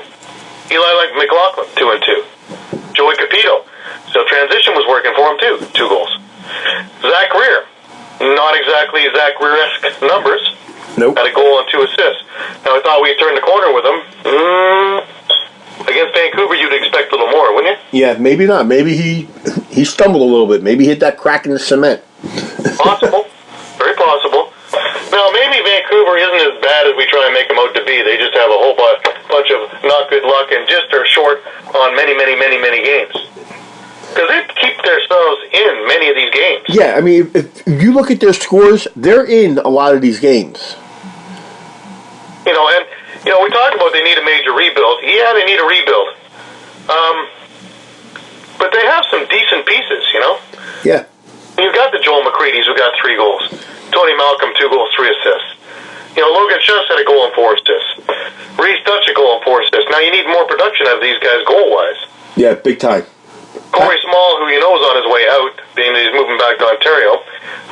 [SPEAKER 2] Eli McLaughlin, 2-2. Joey Capito, so transition was working for him too, 2 goals. Zach Greer, not exactly Zach Greer-esque numbers.
[SPEAKER 1] Nope.
[SPEAKER 2] Had a goal and 2 assists. Now I thought we'd turn the corner with him. Against Vancouver, you'd expect a little more, wouldn't you?
[SPEAKER 1] Yeah, maybe not. Maybe he stumbled a little bit. Maybe he hit that crack in the cement.
[SPEAKER 2] Possible. Very possible. Now, maybe Vancouver isn't as bad as we try and make them out to be. They just have a whole bunch of not good luck and just are short on many, many, many, many games. Because they keep themselves in many of these games.
[SPEAKER 1] Yeah, I mean, if you look at their scores, they're in a lot of these games.
[SPEAKER 2] We talked about they need a major rebuild. Yeah, they need a rebuild. But they have some decent pieces,
[SPEAKER 1] Yeah.
[SPEAKER 2] You've got the Joel McCready's who got 3 goals. Tony Malcolm, 2 goals, 3 assists. Logan Schuss had a goal and 4 assists. Reese Dutch a goal and 4 assists. Now you need more production out of these guys goal-wise.
[SPEAKER 1] Yeah, big time.
[SPEAKER 2] Corey Small, who you know is on his way out, being that he's moving back to Ontario,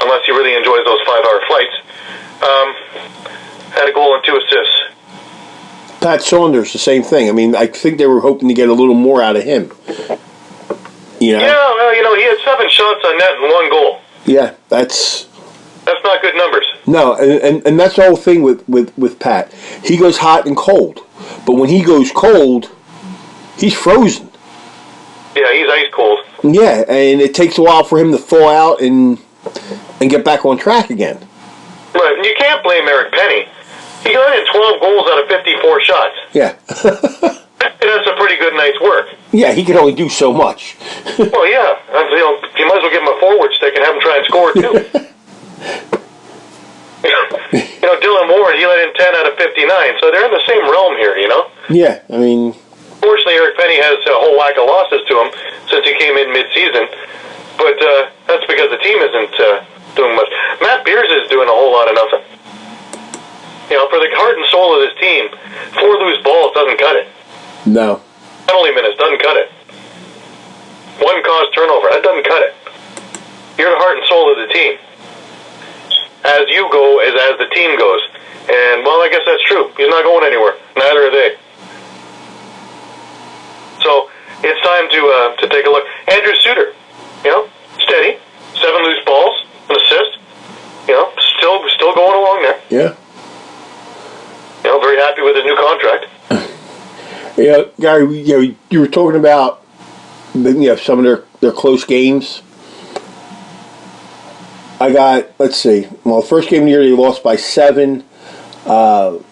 [SPEAKER 2] unless he really enjoys those 5-hour flights, had a goal and 2 assists.
[SPEAKER 1] Pat Saunders, the same thing. I mean, I think they were hoping to get a little more out of him.
[SPEAKER 2] Yeah, well, he had 7 shots on net and 1 goal.
[SPEAKER 1] Yeah, that's
[SPEAKER 2] not good numbers.
[SPEAKER 1] No, and that's the whole thing with Pat. He goes hot and cold. But when he goes cold, he's frozen.
[SPEAKER 2] Yeah, he's ice cold.
[SPEAKER 1] Yeah, and it takes a while for him to thaw out and get back on track again.
[SPEAKER 2] Right, and you can't blame Eric Penny. He got in 12 goals out of 54 shots.
[SPEAKER 1] Yeah.
[SPEAKER 2] That's a pretty good night's work.
[SPEAKER 1] Yeah, he can only do so much.
[SPEAKER 2] Well, yeah. You might as well give him a forward stick and have him try and score, too. Dylan Ward, he let in 10 out of 59, so they're in the same realm here,
[SPEAKER 1] Yeah, I mean...
[SPEAKER 2] Fortunately, Eric Penny has a whole whack of losses to him since he came in mid-season, but that's because the team isn't doing much. Matt Beers is doing a whole lot of nothing. For the heart and soul of this team, 4 loose balls doesn't cut it.
[SPEAKER 1] No.
[SPEAKER 2] Penalty minutes doesn't cut it. 1 caused turnover, that doesn't cut it. You're the heart and soul of the team. As you go, as the team goes. And, well, I guess that's true. He's not going anywhere. Neither are they. So, it's time to take a look. Andrew Suter, steady. 7 loose balls, an assist. Still going along there.
[SPEAKER 1] Yeah.
[SPEAKER 2] Very happy with his new contract.
[SPEAKER 1] Yeah, Gary, you were talking about some of their close games. I got, let's see, the first game of the year they lost by 7.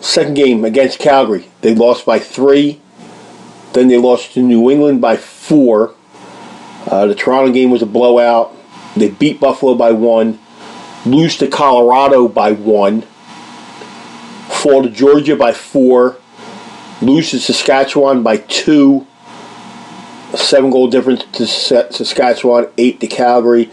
[SPEAKER 1] Second game against Calgary, they lost by 3. Then they lost to New England by 4. The Toronto game was a blowout. They beat Buffalo by 1. Lose to Colorado by 1. Fall to Georgia by 4. Lose to Saskatchewan by 2. A 7-goal difference to Saskatchewan, 8 to Calgary.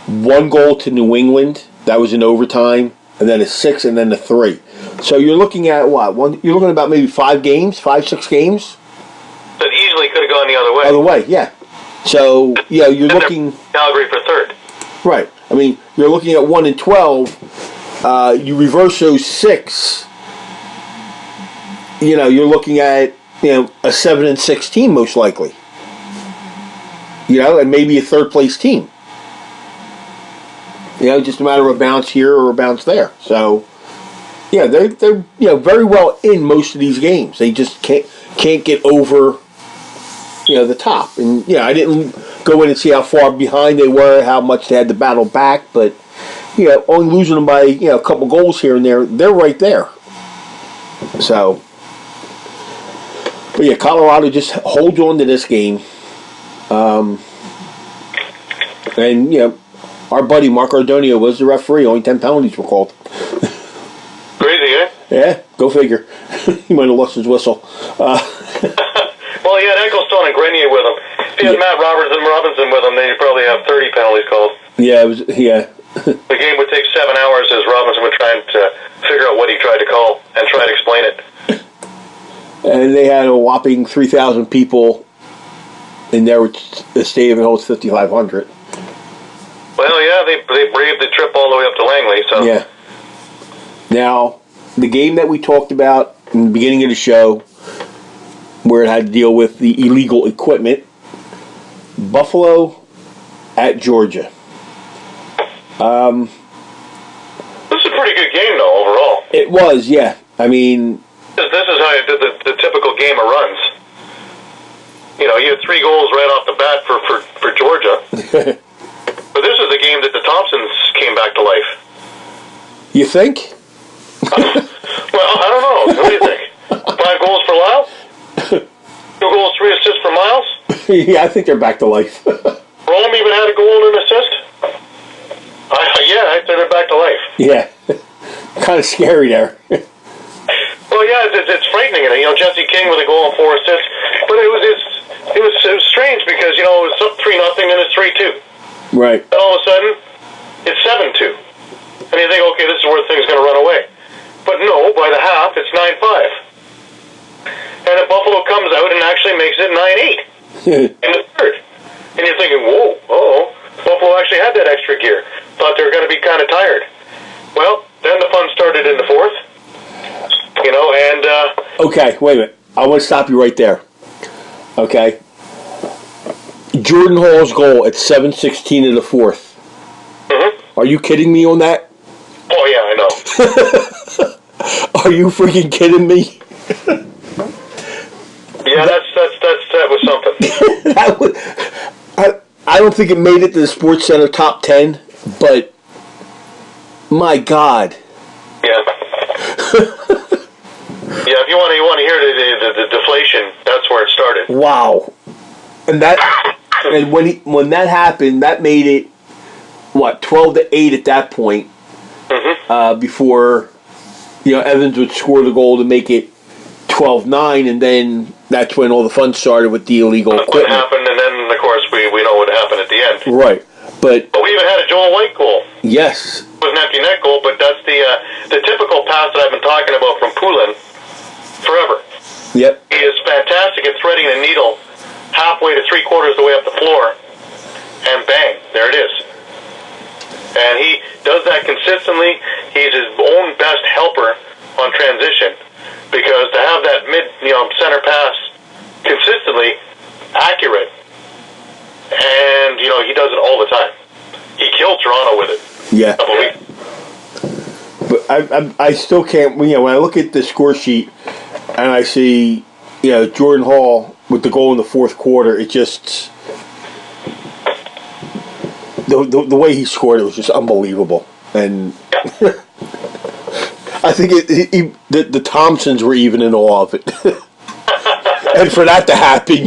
[SPEAKER 1] 1 goal to New England. That was in overtime. And then a 6 and then a 3. So you're looking at what? You're looking at about maybe 5 games, 5-6 games?
[SPEAKER 2] That easily could have gone the other way.
[SPEAKER 1] Other way, yeah. So, you're looking...
[SPEAKER 2] Calgary for 3rd.
[SPEAKER 1] Right. I mean, you're looking at 1 and 12. You reverse those 6. You're looking at, a 7 and 6 team most likely. And maybe a 3rd place team. Just a matter of a bounce here or a bounce there. So, yeah, they're very well in most of these games. They just can't get over the top. And I didn't go in and see how far behind they were, how much they had to battle back, but only losing them by a couple goals here and there, they're right there. So, but Colorado just holds on to this game. And our buddy Mark Ardonio was the referee. Only 10 penalties were called.
[SPEAKER 2] Crazy, eh?
[SPEAKER 1] Yeah, go figure. He might have lost his whistle.
[SPEAKER 2] Well, he had Ecclestone and Grenier with him. If he had Matt Robinson with him, then you'd probably have 30 penalties called.
[SPEAKER 1] Yeah, it was. Yeah.
[SPEAKER 2] The game would take 7 hours as Robinson would try to figure out what he tried to call and try to explain it.
[SPEAKER 1] And they had a whopping 3,000 people in there. The stadium holds 5,500.
[SPEAKER 2] Well, yeah, they braved the trip all the way up to Langley. So
[SPEAKER 1] yeah. Now, the game that we talked about in the beginning of the show, where it had to deal with the illegal equipment. Buffalo at Georgia.
[SPEAKER 2] This is a pretty good game, though, overall.
[SPEAKER 1] It was, yeah. I mean,
[SPEAKER 2] this is how the typical game of runs. You know, you had 3 goals right off the bat for Georgia. But this is the game that the Thompsons came back to life.
[SPEAKER 1] You think?
[SPEAKER 2] Well, I don't know. What do you think? 5 goals for Lyle? 2 goals, 3 assists for Miles?
[SPEAKER 1] Yeah, I think they're back to life.
[SPEAKER 2] Rome even had a goal and an assist? I'd say they're back to life.
[SPEAKER 1] Yeah. Kind of scary there.
[SPEAKER 2] Well, yeah, it's frightening. You know, Jesse King with a goal and 4 assists. But it was strange because, you know, it was up 3-0 and it's 3-2.
[SPEAKER 1] Right.
[SPEAKER 2] And all of a sudden, it's 7-2. And you think, okay, this is where things going to run away. But no, by the half, it's 9-5. And then Buffalo comes out and actually makes it 9-8 in the third. And you're thinking, whoa, Buffalo actually had that extra gear. Thought they were going to be kind of tired. Well, then the fun started in the fourth. You know, and...
[SPEAKER 1] Okay, wait a minute. I want to stop you right there. Okay. Jordan Hall's goal at 7:16 in the fourth.
[SPEAKER 2] Mm-hmm.
[SPEAKER 1] Are you kidding me on that?
[SPEAKER 2] Oh, yeah, I know.
[SPEAKER 1] Are you freaking kidding me?
[SPEAKER 2] Yeah, that was something.
[SPEAKER 1] I don't think it made it to the Sports Center top 10, but my God.
[SPEAKER 2] Yeah. Yeah, if you want to hear the deflation, that's where it started.
[SPEAKER 1] Wow. And when that happened, that made it 12-8 at that point.
[SPEAKER 2] Mm-hmm.
[SPEAKER 1] Before Evans would score the goal to make it 12-9, and then that's when all the fun started with the illegal equipment.
[SPEAKER 2] What happened, and then of course we know what happened at the end.
[SPEAKER 1] Right, but
[SPEAKER 2] we even had a Joel White goal.
[SPEAKER 1] Yes.
[SPEAKER 2] It was an empty net goal, but that's the typical pass that I've been talking about from Poulin forever.
[SPEAKER 1] Yep.
[SPEAKER 2] He is fantastic at threading a needle halfway to 3/4 of the way up the floor, and bang, there it is. And he does that consistently. He's his own best helper on transition, because to have that center pass consistently accurate, and he does it all the time. He killed Toronto with it.
[SPEAKER 1] Yeah.
[SPEAKER 2] A couple of weeks.
[SPEAKER 1] But I still can't. When I look at the score sheet and I see Jordan Hall with the goal in the fourth quarter, it just the way he scored it was just unbelievable. And I think the Thompsons were even in awe of it. And for that to happen,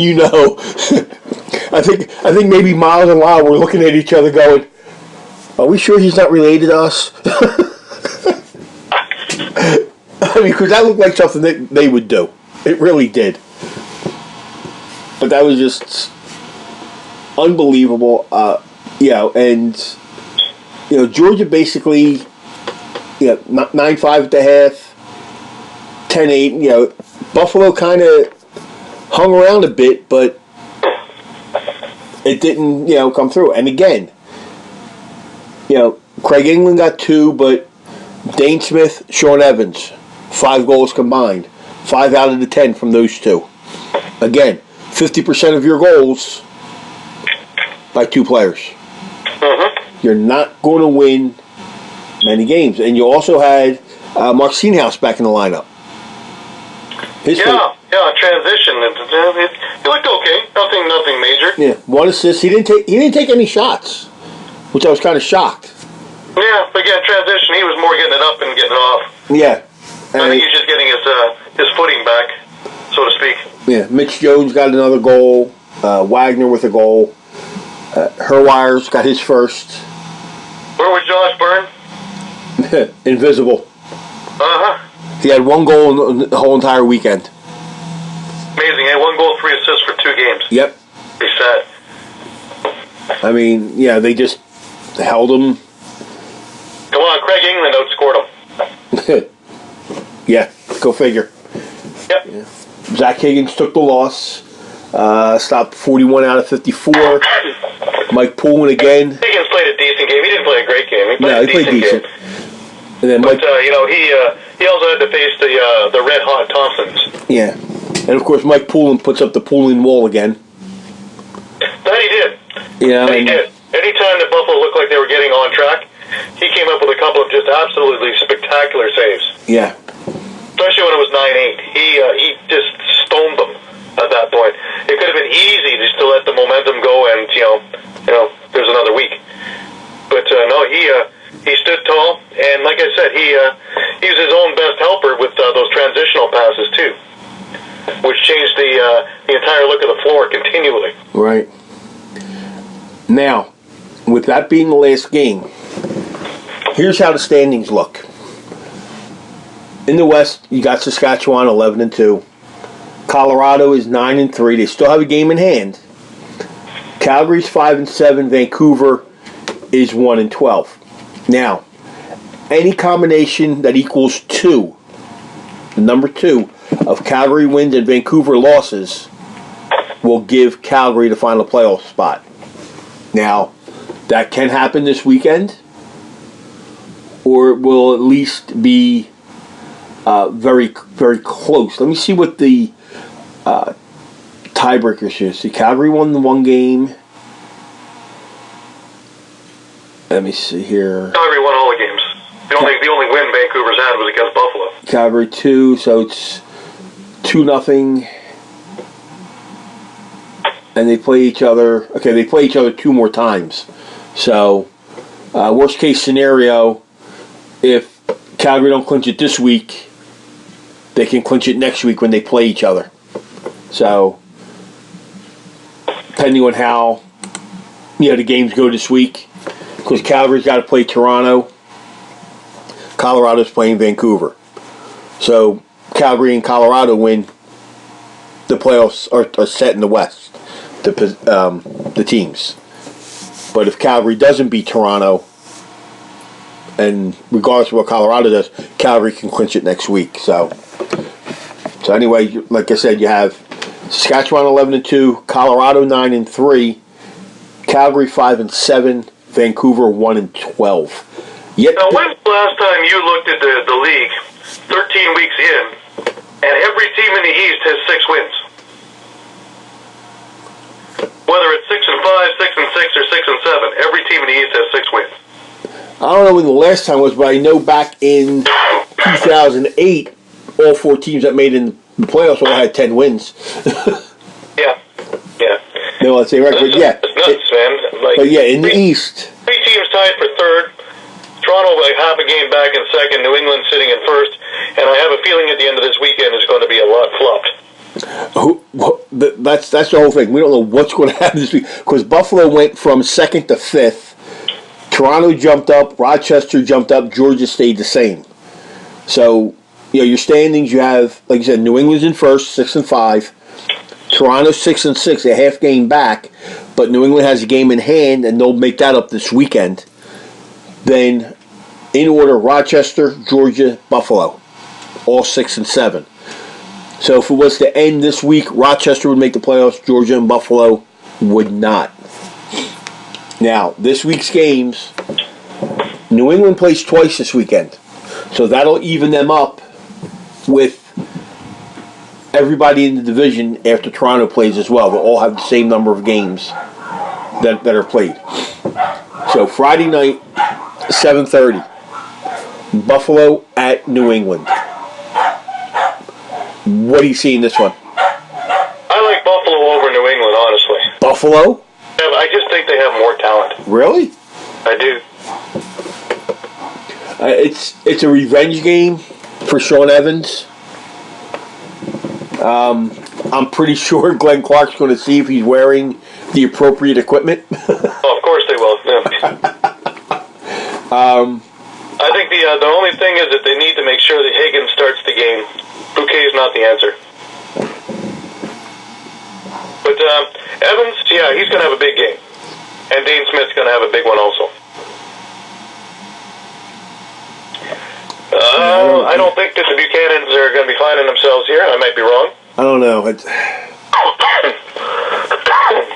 [SPEAKER 1] I think maybe Miles and Lyle were looking at each other going, "Are we sure he's not related to us?" I mean, because that looked like something that they would do. It really did. But that was just unbelievable. And Georgia basically, 9-5 at the half, 10-8. Buffalo kind of hung around a bit, but it didn't, come through. And again, Craig England got 2, but Dane Smith, Sean Evans, 5 goals combined. 5 out of the 10 from those 2. Again, 50% of your goals by 2 players.
[SPEAKER 2] Mm-hmm.
[SPEAKER 1] You're not going to win many games. And you also had Mark Steenhouse back in the lineup.
[SPEAKER 2] Transition. He looked okay. Nothing major.
[SPEAKER 1] Yeah, 1 assist. He didn't take any shots, which I was kind of shocked.
[SPEAKER 2] Yeah, but again, transition. He was more getting it up and getting it off.
[SPEAKER 1] Yeah.
[SPEAKER 2] I think he's just getting his footing back, so to speak.
[SPEAKER 1] Yeah, Mitch Jones got another goal. Wagner with a goal. Herwire's got his first.
[SPEAKER 2] Where was Josh Byrne?
[SPEAKER 1] Invisible.
[SPEAKER 2] Uh-huh.
[SPEAKER 1] He had 1 goal in the whole entire weekend.
[SPEAKER 2] Amazing. He had 1 goal, 3 assists for 2 games.
[SPEAKER 1] Yep.
[SPEAKER 2] Pretty sad.
[SPEAKER 1] I mean, they just held him.
[SPEAKER 2] Come on, Craig England outscored him.
[SPEAKER 1] Yeah, go figure.
[SPEAKER 2] Yep.
[SPEAKER 1] Yeah. Zach Higgins took the loss. Stopped 41 out of 54. Mike Poulin again.
[SPEAKER 2] Higgins played a decent game. He didn't play a great game. He played decent. Game.
[SPEAKER 1] And then
[SPEAKER 2] but he also had to face the red hot Thompsons.
[SPEAKER 1] Yeah. And, of course, Mike Poulin puts up the Poulin wall again.
[SPEAKER 2] That he did.
[SPEAKER 1] Yeah.
[SPEAKER 2] That he did. Anytime that Buffalo looked like they were getting on track, he came up with a couple of just absolutely spectacular saves.
[SPEAKER 1] Yeah.
[SPEAKER 2] Especially when it was 9-8. He just stoned them at that point. It could have been easy just to let the momentum go and, there's another week. But, no, he stood tall, and like I said, he was his own best helper with those transitional passes, too, which changed the entire look of the floor continually.
[SPEAKER 1] Right. Now, with that being the last game, here's how the standings look. In the West, you got Saskatchewan 11-2. Colorado is 9-3. They still have a game in hand. Calgary's 5-7. Vancouver is 1-12. Now, any combination that equals 2, the number 2, of Calgary wins and Vancouver losses will give Calgary the final playoff spot. Now, that can happen this weekend, or it will at least be very, very close. Let me see what the tiebreakers is. See, Calgary won the one game. Let me see here.
[SPEAKER 2] Calgary won all the games. The only win Vancouver's had was against Buffalo.
[SPEAKER 1] Calgary 2, so it's 2-0. And they play each other. Okay, they play each other 2 more times. So, worst case scenario, if Calgary don't clinch it this week, they can clinch it next week when they play each other. So, depending on how the games go this week, because Calgary's got to play Toronto, Colorado's playing Vancouver. So, Calgary and Colorado win, the playoffs are set in the West, the teams. But if Calgary doesn't beat Toronto, and regardless of what Colorado does, Calgary can clinch it next week. So anyway, like I said, you have Saskatchewan 11-2, Colorado 9-3, Calgary 5-7, Vancouver 1-12.
[SPEAKER 2] Now, when's the last time you looked at the league 13 weeks in, and every team in the East has 6 wins? Whether it's 6-5, 6-6, or 6-7, every team in the East has 6 wins.
[SPEAKER 1] I don't know when the last time was, but I know back in 2008, all 4 teams that made in the playoffs all had 10 wins.
[SPEAKER 2] Yeah.
[SPEAKER 1] No, let's say right, but yeah.
[SPEAKER 2] It's nuts, man. Like,
[SPEAKER 1] but yeah, in the East.
[SPEAKER 2] 3 teams tied for third. Toronto like half a game back in second. New England sitting in first. And I have a feeling at the end of this weekend is going to be a lot flopped.
[SPEAKER 1] That's the whole thing. We don't know what's going to happen this week because Buffalo went from 2nd to 5th. Toronto jumped up. Rochester jumped up. Georgia stayed the same. So, your standings, you have, like you said, New England's in first, 6-5. Toronto 6-6, a half game back, but New England has a game in hand, and they'll make that up this weekend. Then, in order, Rochester, Georgia, Buffalo, all 6-7. So if it was to end this week, Rochester would make the playoffs, Georgia and Buffalo would not. Now, this week's games, New England plays twice this weekend, so that'll even them up with everybody in the division after Toronto plays as well. They'll all have the same number of games that are played. So Friday night, 7:30, Buffalo at New England. What do you see in this one?
[SPEAKER 2] I like Buffalo over New England, honestly.
[SPEAKER 1] Buffalo?
[SPEAKER 2] I just think they have more talent.
[SPEAKER 1] Really?
[SPEAKER 2] I do.
[SPEAKER 1] It's a revenge game for Sean Evans. I'm pretty sure Glenn Clark's going to see if he's wearing the appropriate equipment.
[SPEAKER 2] Oh, of course they will. Yeah. I think the only thing is that they need to make sure that Higgins starts the game. Bouquet is not the answer. But Evans, yeah, he's going to have a big game. And Dane Smith's going to have a big one also. I don't think that the Buchanans are going to be finding themselves here. I might be wrong.
[SPEAKER 1] I don't know.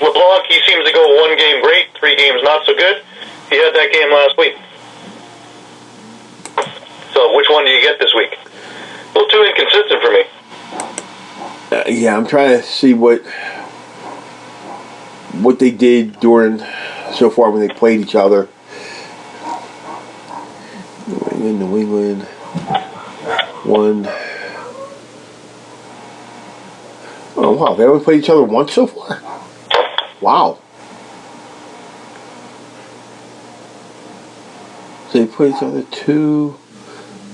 [SPEAKER 2] LeBlanc, he seems to go 1 game great, 3 games not so good. He had that game last week. So which one do you get this week? A little too inconsistent for me.
[SPEAKER 1] Yeah, I'm trying to see what they did during so far when they played each other. New England won. Oh wow, they only played each other once so far. Wow. So they played each other two.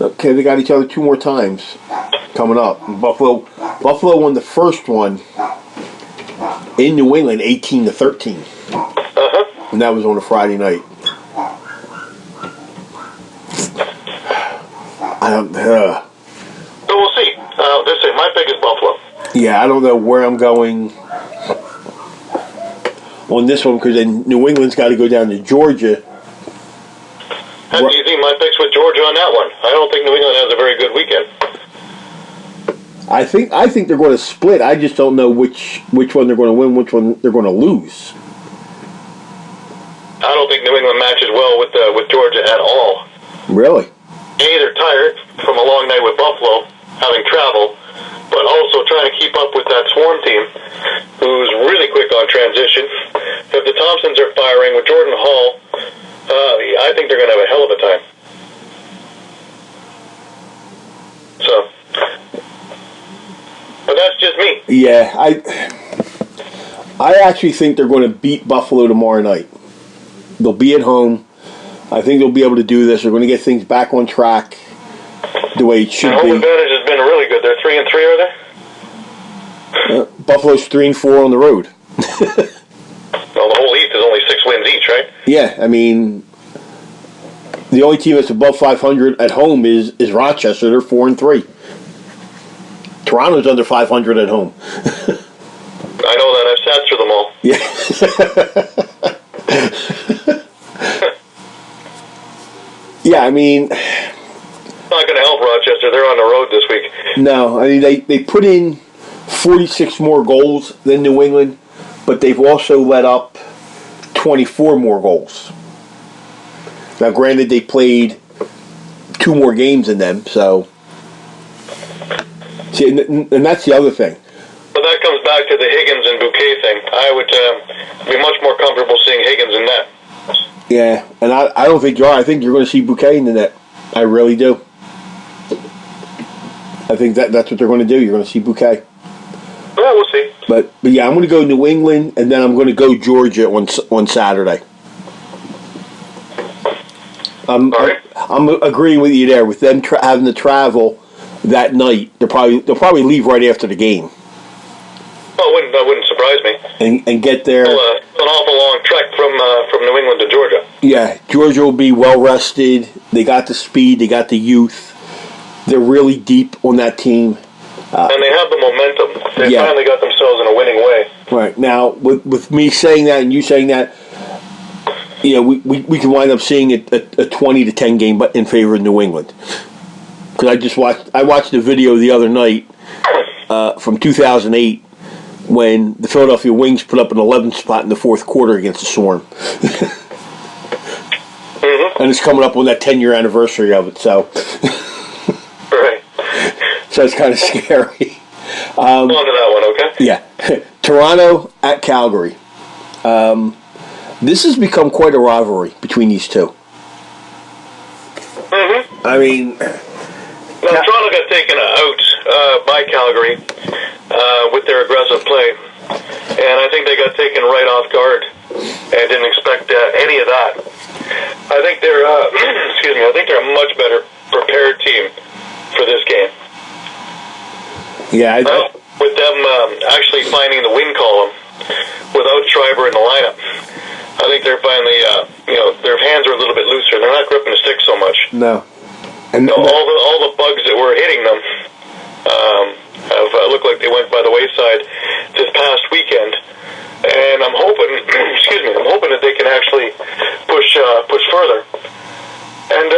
[SPEAKER 1] Okay, they got each other two more times coming up. Buffalo won the first one in New England, 18-13, and that was on a Friday night. I don't.
[SPEAKER 2] So we'll see. This is my pick is Buffalo.
[SPEAKER 1] Yeah, I don't know where I'm going on this one because then New England's got to go down to Georgia.
[SPEAKER 2] How do you think my pick's with Georgia on that one? I don't think New England has a very good weekend.
[SPEAKER 1] I think they're going to split. I just don't know which one they're going to win, which one they're going to lose.
[SPEAKER 2] I don't think New England matches well with Georgia at all.
[SPEAKER 1] Really?
[SPEAKER 2] They're tired from a long night with Buffalo, having traveled, but also trying to keep up with that Swarm team, who's really quick on transition. If the Thompsons are firing with Jordan Hall, I think they're going to have a hell of a time. So, but that's just me.
[SPEAKER 1] Yeah, I actually think they're going to beat Buffalo tomorrow night. They'll be at home. I think they'll be able to do this. They're going to get things back on track the way it should be.
[SPEAKER 2] Home advantage has been really good. They're 3-3, are they?
[SPEAKER 1] Buffalo's 3-4 on the road.
[SPEAKER 2] Well, the whole East is only 6 wins each, right?
[SPEAKER 1] Yeah, I mean, the only team that's above 500 at home is Rochester. They're 4-3. Toronto's under 500 at home.
[SPEAKER 2] I know that. I've sat through them all.
[SPEAKER 1] Yeah. Yeah, I mean,
[SPEAKER 2] it's not going to help Rochester. They're on the road this week.
[SPEAKER 1] No, I mean they put in 46 more goals than New England, but they've also let up 24 more goals. Now, granted, they played 2 more games than them, so see, and that's the other thing.
[SPEAKER 2] But that comes back to the Higgins and Bouquet thing. I would be much more comfortable seeing Higgins in net.
[SPEAKER 1] Yeah, and I don't think you are. I think you're going to see Bouquet in the net. I really do. I think that's what they're going to do. You're going to see Bouquet.
[SPEAKER 2] Yeah, we'll see.
[SPEAKER 1] But yeah, I'm going to go New England, and then I'm going to go Georgia on Saturday. I'm agreeing with you there. With them having to travel that night, they'll probably leave right after the game.
[SPEAKER 2] Oh, that wouldn't surprise me.
[SPEAKER 1] And get there.
[SPEAKER 2] It's an awful long trek from New England to Georgia.
[SPEAKER 1] Yeah, Georgia will be well rested. They got the speed. They got the youth. They're really deep on that team.
[SPEAKER 2] And they have the momentum. They finally got themselves in a winning way.
[SPEAKER 1] Right. Now, with me saying that and you saying that, you know, we can wind up seeing a 20-10 game in favor of New England. Because I watched a video the other night from 2008 when the Philadelphia Wings put up an 11th spot in the fourth quarter against the Swarm. And it's coming up on that 10-year anniversary of it, so.
[SPEAKER 2] Right.
[SPEAKER 1] So it's kind of scary.
[SPEAKER 2] On to that one, okay?
[SPEAKER 1] Yeah. Toronto at Calgary. This has become quite a rivalry between these two. I mean...
[SPEAKER 2] Now, Toronto got taken out by Calgary with their aggressive play, and I think they got taken right off guard and didn't expect any of that. I think they're, I think they're a much better prepared team for this game.
[SPEAKER 1] Yeah,
[SPEAKER 2] with them actually finding the win column without Schreiber in the lineup, I think they're finally, their hands are a little bit looser. They're not gripping the stick so much.
[SPEAKER 1] No. And
[SPEAKER 2] all the bugs that were hitting them have looked like they went by the wayside this past weekend, and I'm hoping, I'm hoping that they can actually push further. And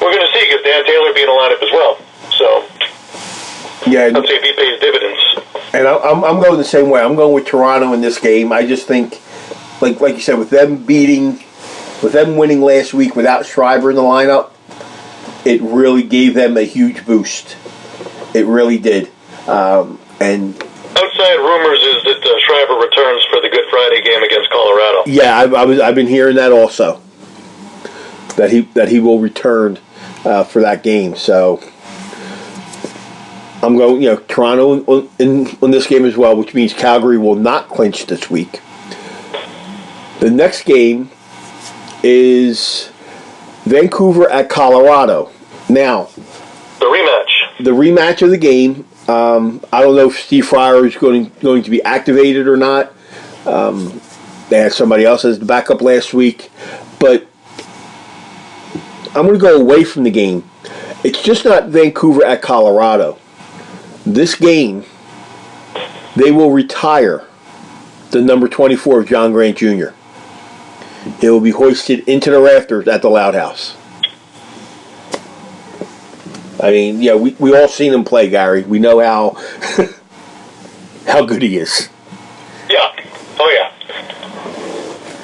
[SPEAKER 2] we're going to see because Dan Taylor being in the lineup as well. So
[SPEAKER 1] yeah,
[SPEAKER 2] let's see if he pays dividends.
[SPEAKER 1] And I'm going the same way. I'm going with Toronto in this game. I just think, like you said, with them winning last week without Schreiber in the lineup, it really gave them a huge boost. It really did. And
[SPEAKER 2] outside rumors is that Schreiber returns for the Good Friday game against Colorado.
[SPEAKER 1] yeah, I've been hearing that also. That he will return for that game. So I'm going, Toronto in this game as well, which means Calgary will not clinch this week. The next game is Vancouver at Colorado. Now, the rematch of the game. I don't know if Steve Fryer is going to be activated or not. They had somebody else as the backup last week, but I'm going to go away from the game. It's just not Vancouver at Colorado. This game, they will retire the number 24 of John Grant Jr. It will be hoisted into the rafters at the Loud House. I mean, yeah, we all seen him play, Gary. We know how how good he is.
[SPEAKER 2] Yeah. Oh yeah.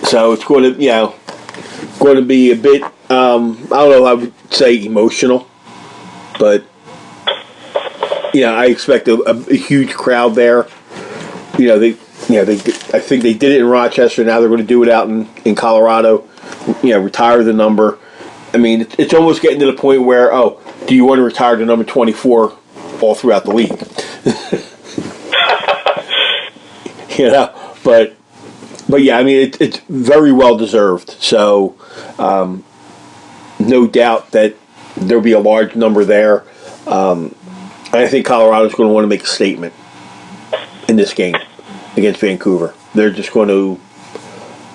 [SPEAKER 1] So it's going to be a bit. I don't know. I would say emotional, but I expect a huge crowd there. I think they did it in Rochester. Now they're going to do it out in Colorado. Retire the number. I mean, it's almost getting to the point where, do you want to retire the number 24 all throughout the league? But yeah, I mean, it's very well deserved. So, no doubt that there'll be a large number there. I think Colorado's going to want to make a statement in this game against Vancouver. They're just going to,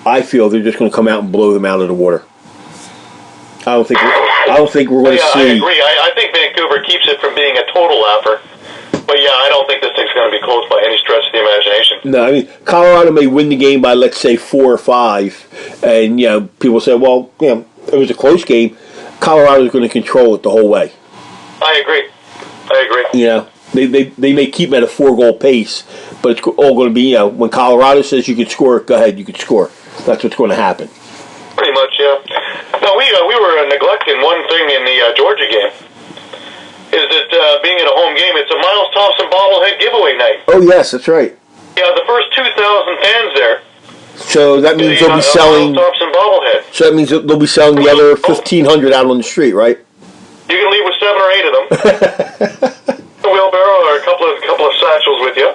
[SPEAKER 1] I feel they're just going to come out and blow them out of the water. I don't think we're going to see.
[SPEAKER 2] I agree. I think Vancouver keeps it from being a total effort. But yeah, I don't think this thing's going to be close by any stretch of the imagination.
[SPEAKER 1] No, I mean, Colorado may win the game by, let's say, 4 or 5. And, people say, well, it was a close game. Colorado's going to control it the whole way.
[SPEAKER 2] I agree.
[SPEAKER 1] They may keep at a 4-goal pace, but it's all going to be, when Colorado says you can score, go ahead, you can score. That's what's going to happen.
[SPEAKER 2] Pretty much, yeah. No, we were neglecting one thing in the Georgia game. Is that being at a home game, it's a Miles Thompson bobblehead giveaway night.
[SPEAKER 1] Oh, yes, that's right.
[SPEAKER 2] Yeah, the first 2,000 fans there.
[SPEAKER 1] So that means they'll be selling.
[SPEAKER 2] Miles Thompson bobblehead.
[SPEAKER 1] So that means they'll be selling the other 1,500 out on the street, right?
[SPEAKER 2] You can leave with 7 or 8 of them. A wheelbarrow or a couple of satchels with you.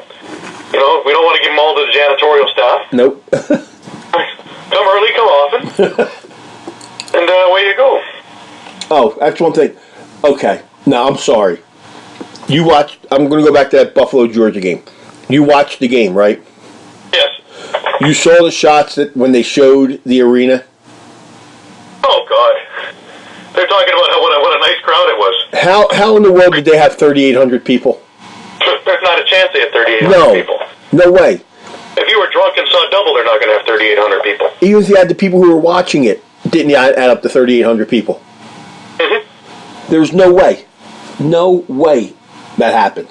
[SPEAKER 2] We don't want to give them all to the janitorial staff.
[SPEAKER 1] Nope.
[SPEAKER 2] Come early, come often. And away you go.
[SPEAKER 1] Oh, that's one thing. Okay. Now, I'm sorry. I'm going to go back to that Buffalo-Georgia game. You watched the game, right?
[SPEAKER 2] Yes.
[SPEAKER 1] You saw the shots that when they showed the arena?
[SPEAKER 2] Oh, God. They're talking about what a nice crowd it was.
[SPEAKER 1] How in the world did they have 3,800 people?
[SPEAKER 2] There's not a chance they had 3,800 people.
[SPEAKER 1] No way.
[SPEAKER 2] If you were drunk and saw double, they're not going to have 3,800 people.
[SPEAKER 1] Even if you had the people who were watching it, didn't add up to 3,800 people. Mm-hmm. There's no way. No way that happened.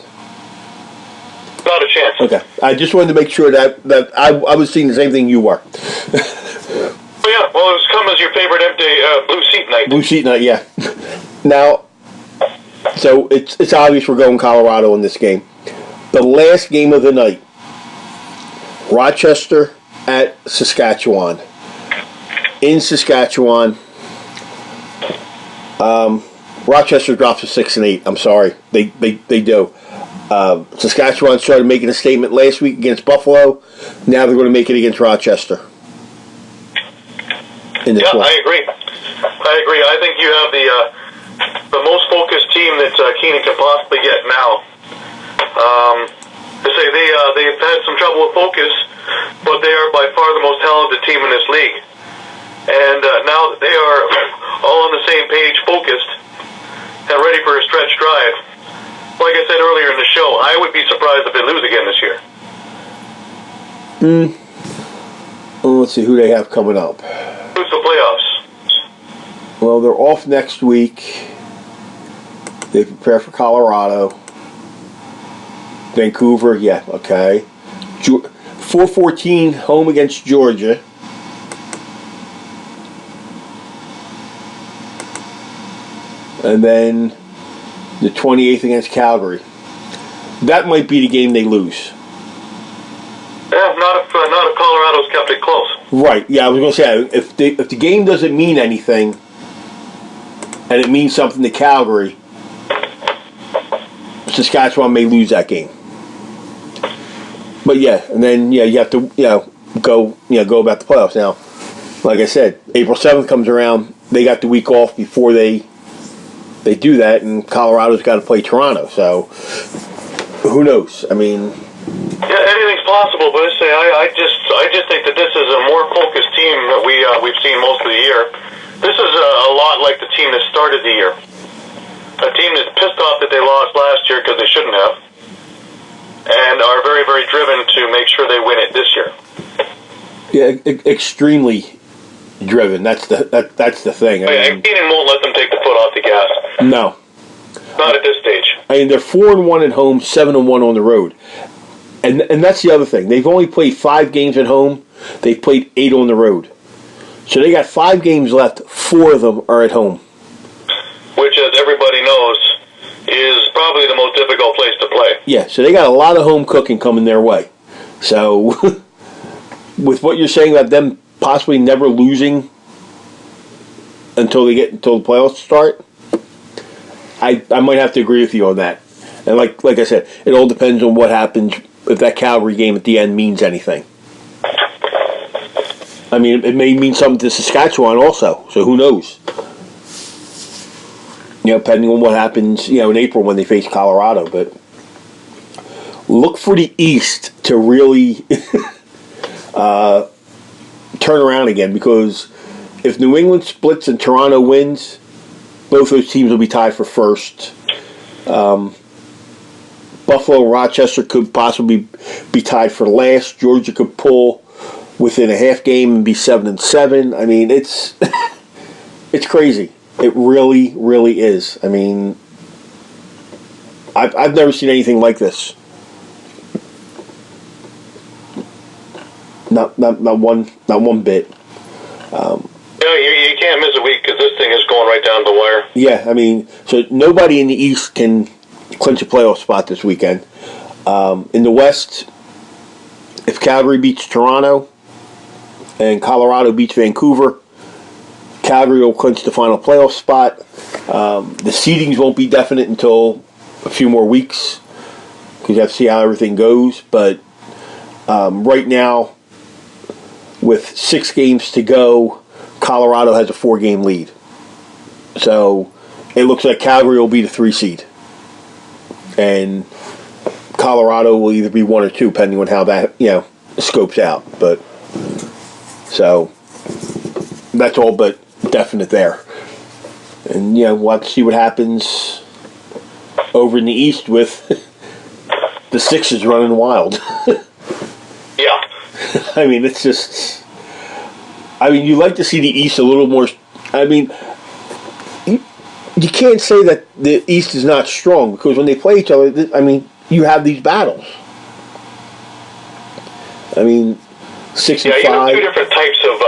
[SPEAKER 2] Not a chance.
[SPEAKER 1] Okay. I just wanted to make sure that I was seeing the same thing you were.
[SPEAKER 2] Oh, yeah. Well, it was come as your favorite empty blue seat night.
[SPEAKER 1] Blue seat night, yeah. Now, so it's obvious we're going Colorado in this game. The last game of the night, Rochester at Saskatchewan. In Saskatchewan, Rochester drops to 6-8. I'm sorry, they do. Saskatchewan started making a statement last week against Buffalo. Now they're going to make it against Rochester. In this one.
[SPEAKER 2] I agree. I think you have the most focused team that Keenan can possibly get now. They say they've had some trouble with focus, but they are by far the most talented team in this league. And now that they are all on the same page, focused, and ready for a stretch drive, like I said earlier in the show, I would be surprised if they lose again this year.
[SPEAKER 1] Well, let's see who they have coming up.
[SPEAKER 2] Who's the playoffs?
[SPEAKER 1] Well, they're off next week. They prepare for Colorado. Vancouver, yeah, okay. 4-14 home against Georgia. And then the 28th against Calgary. that might be the game they lose.
[SPEAKER 2] Yeah, not if Colorado's kept it close.
[SPEAKER 1] Right. Yeah, I was going to say, if the game doesn't mean anything, and it means something to Calgary, Saskatchewan may lose that game. But yeah, and then you have to go about the playoffs. Now, like I said, April 7th comes around. They got the week off before they do that, and Colorado's got to play Toronto. So who knows? I mean,
[SPEAKER 2] yeah, anything's possible. But I just think that this is a more focused team that we've seen most of the year. This is a lot like the team that started the year. A team that's pissed off that they lost last year because they shouldn't have, and are very, very driven to make sure they win it this year.
[SPEAKER 1] Yeah, extremely driven. That's the thing.
[SPEAKER 2] Keenan won't let them take the foot off the gas.
[SPEAKER 1] No,
[SPEAKER 2] not at this stage.
[SPEAKER 1] I mean, they're 4-1 at home, 7-1 on the road, and that's the other thing. They've only played 5 games at home. They've played 8 on the road, so they got 5 games left. 4 of them are at home,
[SPEAKER 2] which, as everybody knows, is probably the most difficult place to play.
[SPEAKER 1] Yeah, so they got a lot of home cooking coming their way. So, with what you're saying about them possibly never losing until the playoffs start, I might have to agree with you on that. And like I said, it all depends on what happens if that Calgary game at the end means anything. I mean, it may mean something to Saskatchewan also, so who knows? Depending on what happens, in April when they face Colorado. But look for the East to really turn around again, because if New England splits and Toronto wins, both those teams will be tied for first. Buffalo and Rochester could possibly be tied for last. Georgia could pull within a half game and be 7-7. I mean, it's it's crazy. It really, really is. I mean, I've never seen anything like this. Not one bit.
[SPEAKER 2] You can't miss a week because this thing is going right down the wire.
[SPEAKER 1] Yeah, I mean, so nobody in the East can clinch a playoff spot this weekend. In the West, if Calgary beats Toronto and Colorado beats Vancouver, Calgary will clinch the final playoff spot. The seedings won't be definite until a few more weeks because you have to see how everything goes. But right now, with 6 games to go, Colorado has a 4-game lead. So it looks like Calgary will be the 3 seed. And Colorado will either be 1 or 2, depending on how that, scopes out. But so that's all but definite there. And we'll have to see what happens over in the East with the Sixers running wild.
[SPEAKER 2] Yeah.
[SPEAKER 1] I mean, it's just, you like to see the East a little more. I mean, you can't say that the East is not strong, because when they play each other, you have these battles. 6 and 5.
[SPEAKER 2] You have 2 different types of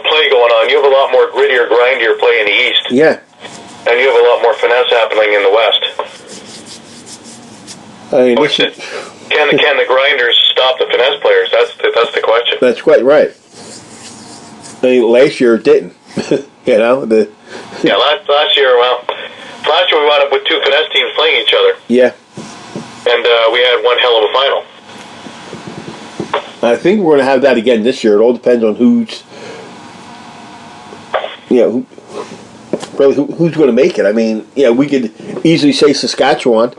[SPEAKER 2] play going on. You have a lot more grittier, grindier play in the East.
[SPEAKER 1] Yeah.
[SPEAKER 2] And you have a lot more finesse happening in the West. Can the grinders stop the finesse players? That's the question.
[SPEAKER 1] That's quite right. Last year it didn't.
[SPEAKER 2] Yeah, last year, we wound up with 2 finesse teams playing each other.
[SPEAKER 1] Yeah.
[SPEAKER 2] And we had one hell of a final.
[SPEAKER 1] I think we're going to have that again this year. It all depends on who's going to make it. We could easily say Saskatchewan,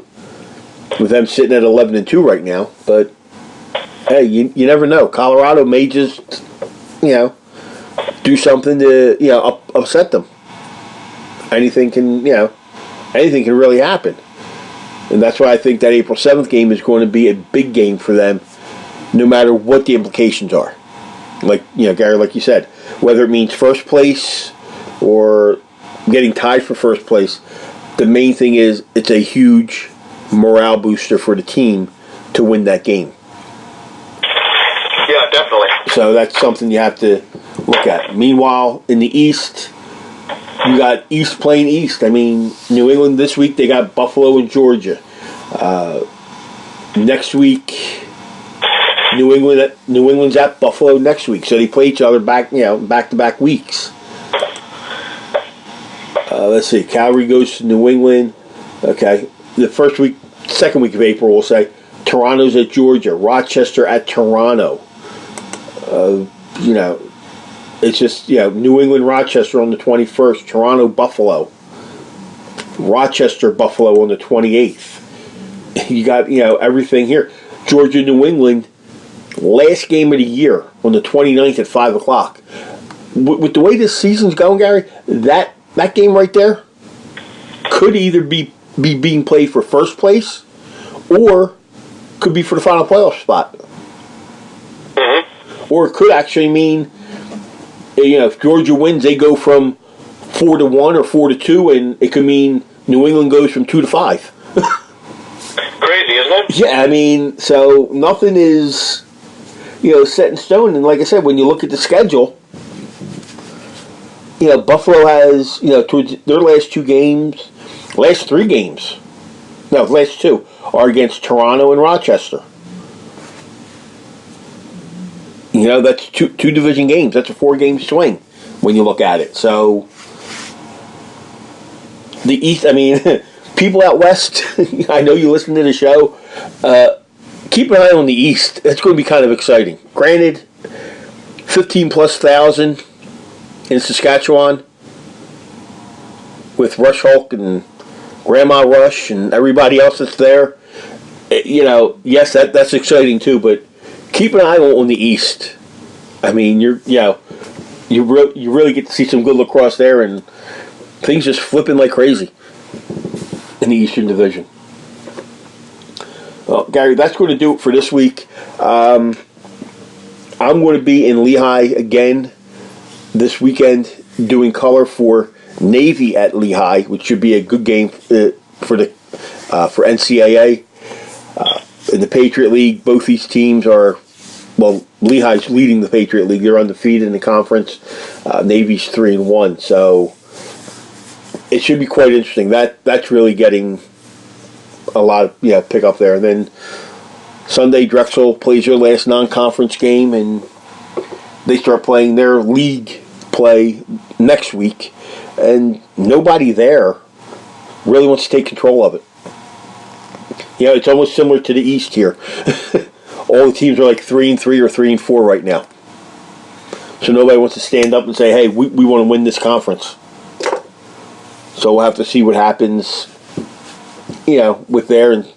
[SPEAKER 1] with them sitting at 11-2 right now. But hey, you never know. Colorado may just do something to upset them. Anything can really happen, and that's why I think that April 7th game is going to be a big game for them, no matter what the implications are. Like Gary, like you said, whether it means first place or getting tied for first place, the main thing is it's a huge morale booster for the team to win that game.
[SPEAKER 2] Yeah, definitely.
[SPEAKER 1] So that's something you have to look at. Meanwhile, in the East, you got East playing East. New England this week, they got Buffalo and Georgia. Next week, New England's at Buffalo next week, so they play each other back to back weeks. Let's see. Calgary goes to New England. Okay, the second week of April, we'll say Toronto's at Georgia, Rochester at Toronto. It's just New England, Rochester on the 21st, Toronto, Buffalo, Rochester, Buffalo on the 28th. You got everything here. Georgia, New England, last game of the year on the 29th at 5 o'clock. With the way this season's going, Gary, that game right there could either be being played for first place or could be for the final playoff spot. Mm-hmm. Or it could actually mean, if Georgia wins, they go from 4-1 or 4-2, and it could mean New England goes from 2-5.
[SPEAKER 2] Crazy, isn't it?
[SPEAKER 1] Yeah, I mean, so nothing is, set in stone. And like I said, when you look at the schedule, Buffalo has, towards their last two are against Toronto and Rochester. That's two division games. That's a 4-game swing when you look at it. So the East, I mean, people out west, I know you listen to the show, keep an eye on the East. That's going to be kind of exciting. Granted, 15,000+ in Saskatchewan with Rush Hulk and Grandma Rush and everybody else that's there. Yes, that's exciting too, but keep an eye on the East. I mean, you really get to see some good lacrosse there, and things just flipping like crazy in the Eastern Division. Well, Gary, that's going to do it for this week. I'm going to be in Lehigh again this weekend doing color for Navy at Lehigh, which should be a good game for NCAA. In the Patriot League, both these teams are, Lehigh's leading the Patriot League. They're undefeated in the conference. Navy's 3-1, so it should be quite interesting. That's really getting a lot of pick up there. And then Sunday, Drexel plays their last non-conference game, and they start playing their league play next week, and nobody there really wants to take control of it. It's almost similar to the East here. All the teams are like 3-3 or 3-4 right now. So nobody wants to stand up and say, hey, we want to win this conference. So we'll have to see what happens, with there. And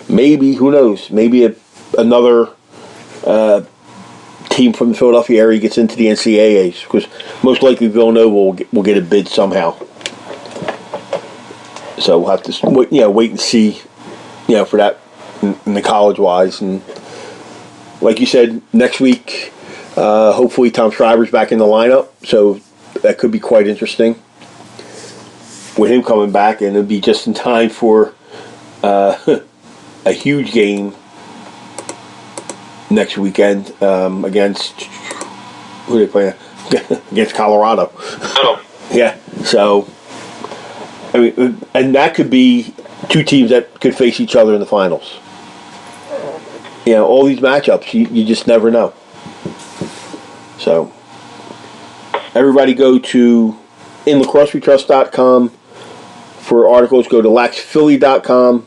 [SPEAKER 1] maybe, who knows, maybe another team from the Philadelphia area gets into the NCAAs, because most likely Villanova will get a bid somehow. So we'll have to wait and see, for that in the college-wise. And like you said, next week, hopefully Tom Schreiber's back in the lineup, so that could be quite interesting with him coming back, and it'll be just in time for a huge game next weekend against, who are they playing? Against Colorado.
[SPEAKER 2] Oh.
[SPEAKER 1] Yeah, so, I mean, and that could be two teams that could face each other in the finals. All these matchups, you just never know. So, everybody go to inlacrossewetrust.com for articles. Go to laxphilly.com.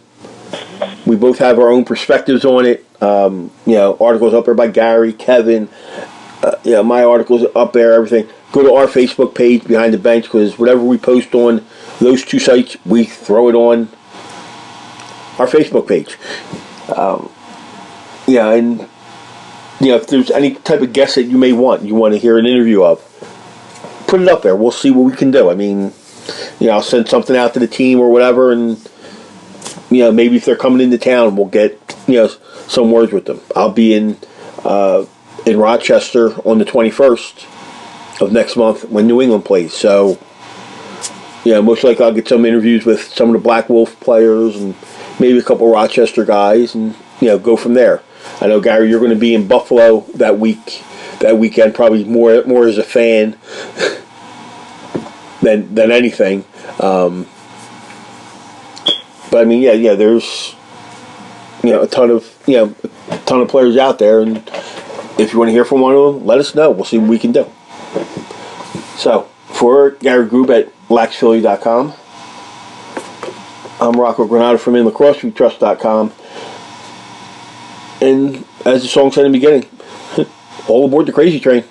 [SPEAKER 1] We both have our own perspectives on it. Articles up there by Gary, Kevin. My articles up there, everything. Go to our Facebook page, Behind the Bench, because whatever we post on those two sites, we throw it on our Facebook page. And if there's any type of guest that you may want to hear an interview of, put it up there. We'll see what we can do. I mean, I'll send something out to the team or whatever, and maybe if they're coming into town, we'll get some words with them. I'll be in Rochester on the 21st of next month when New England plays. So most likely I'll get some interviews with some of the Black Wolf players and maybe a couple Rochester guys, and go from there. I know, Gary, you're going to be in Buffalo that weekend, probably more as a fan than anything. But I mean, there's a ton of a ton of players out there, and if you want to hear from one of them, let us know. We'll see what we can do. So, for Gary Grube at laxphilly.com, I'm Rocco Granado from InLacrosseWeTrust.com, and as the song said in the beginning, all aboard the crazy train.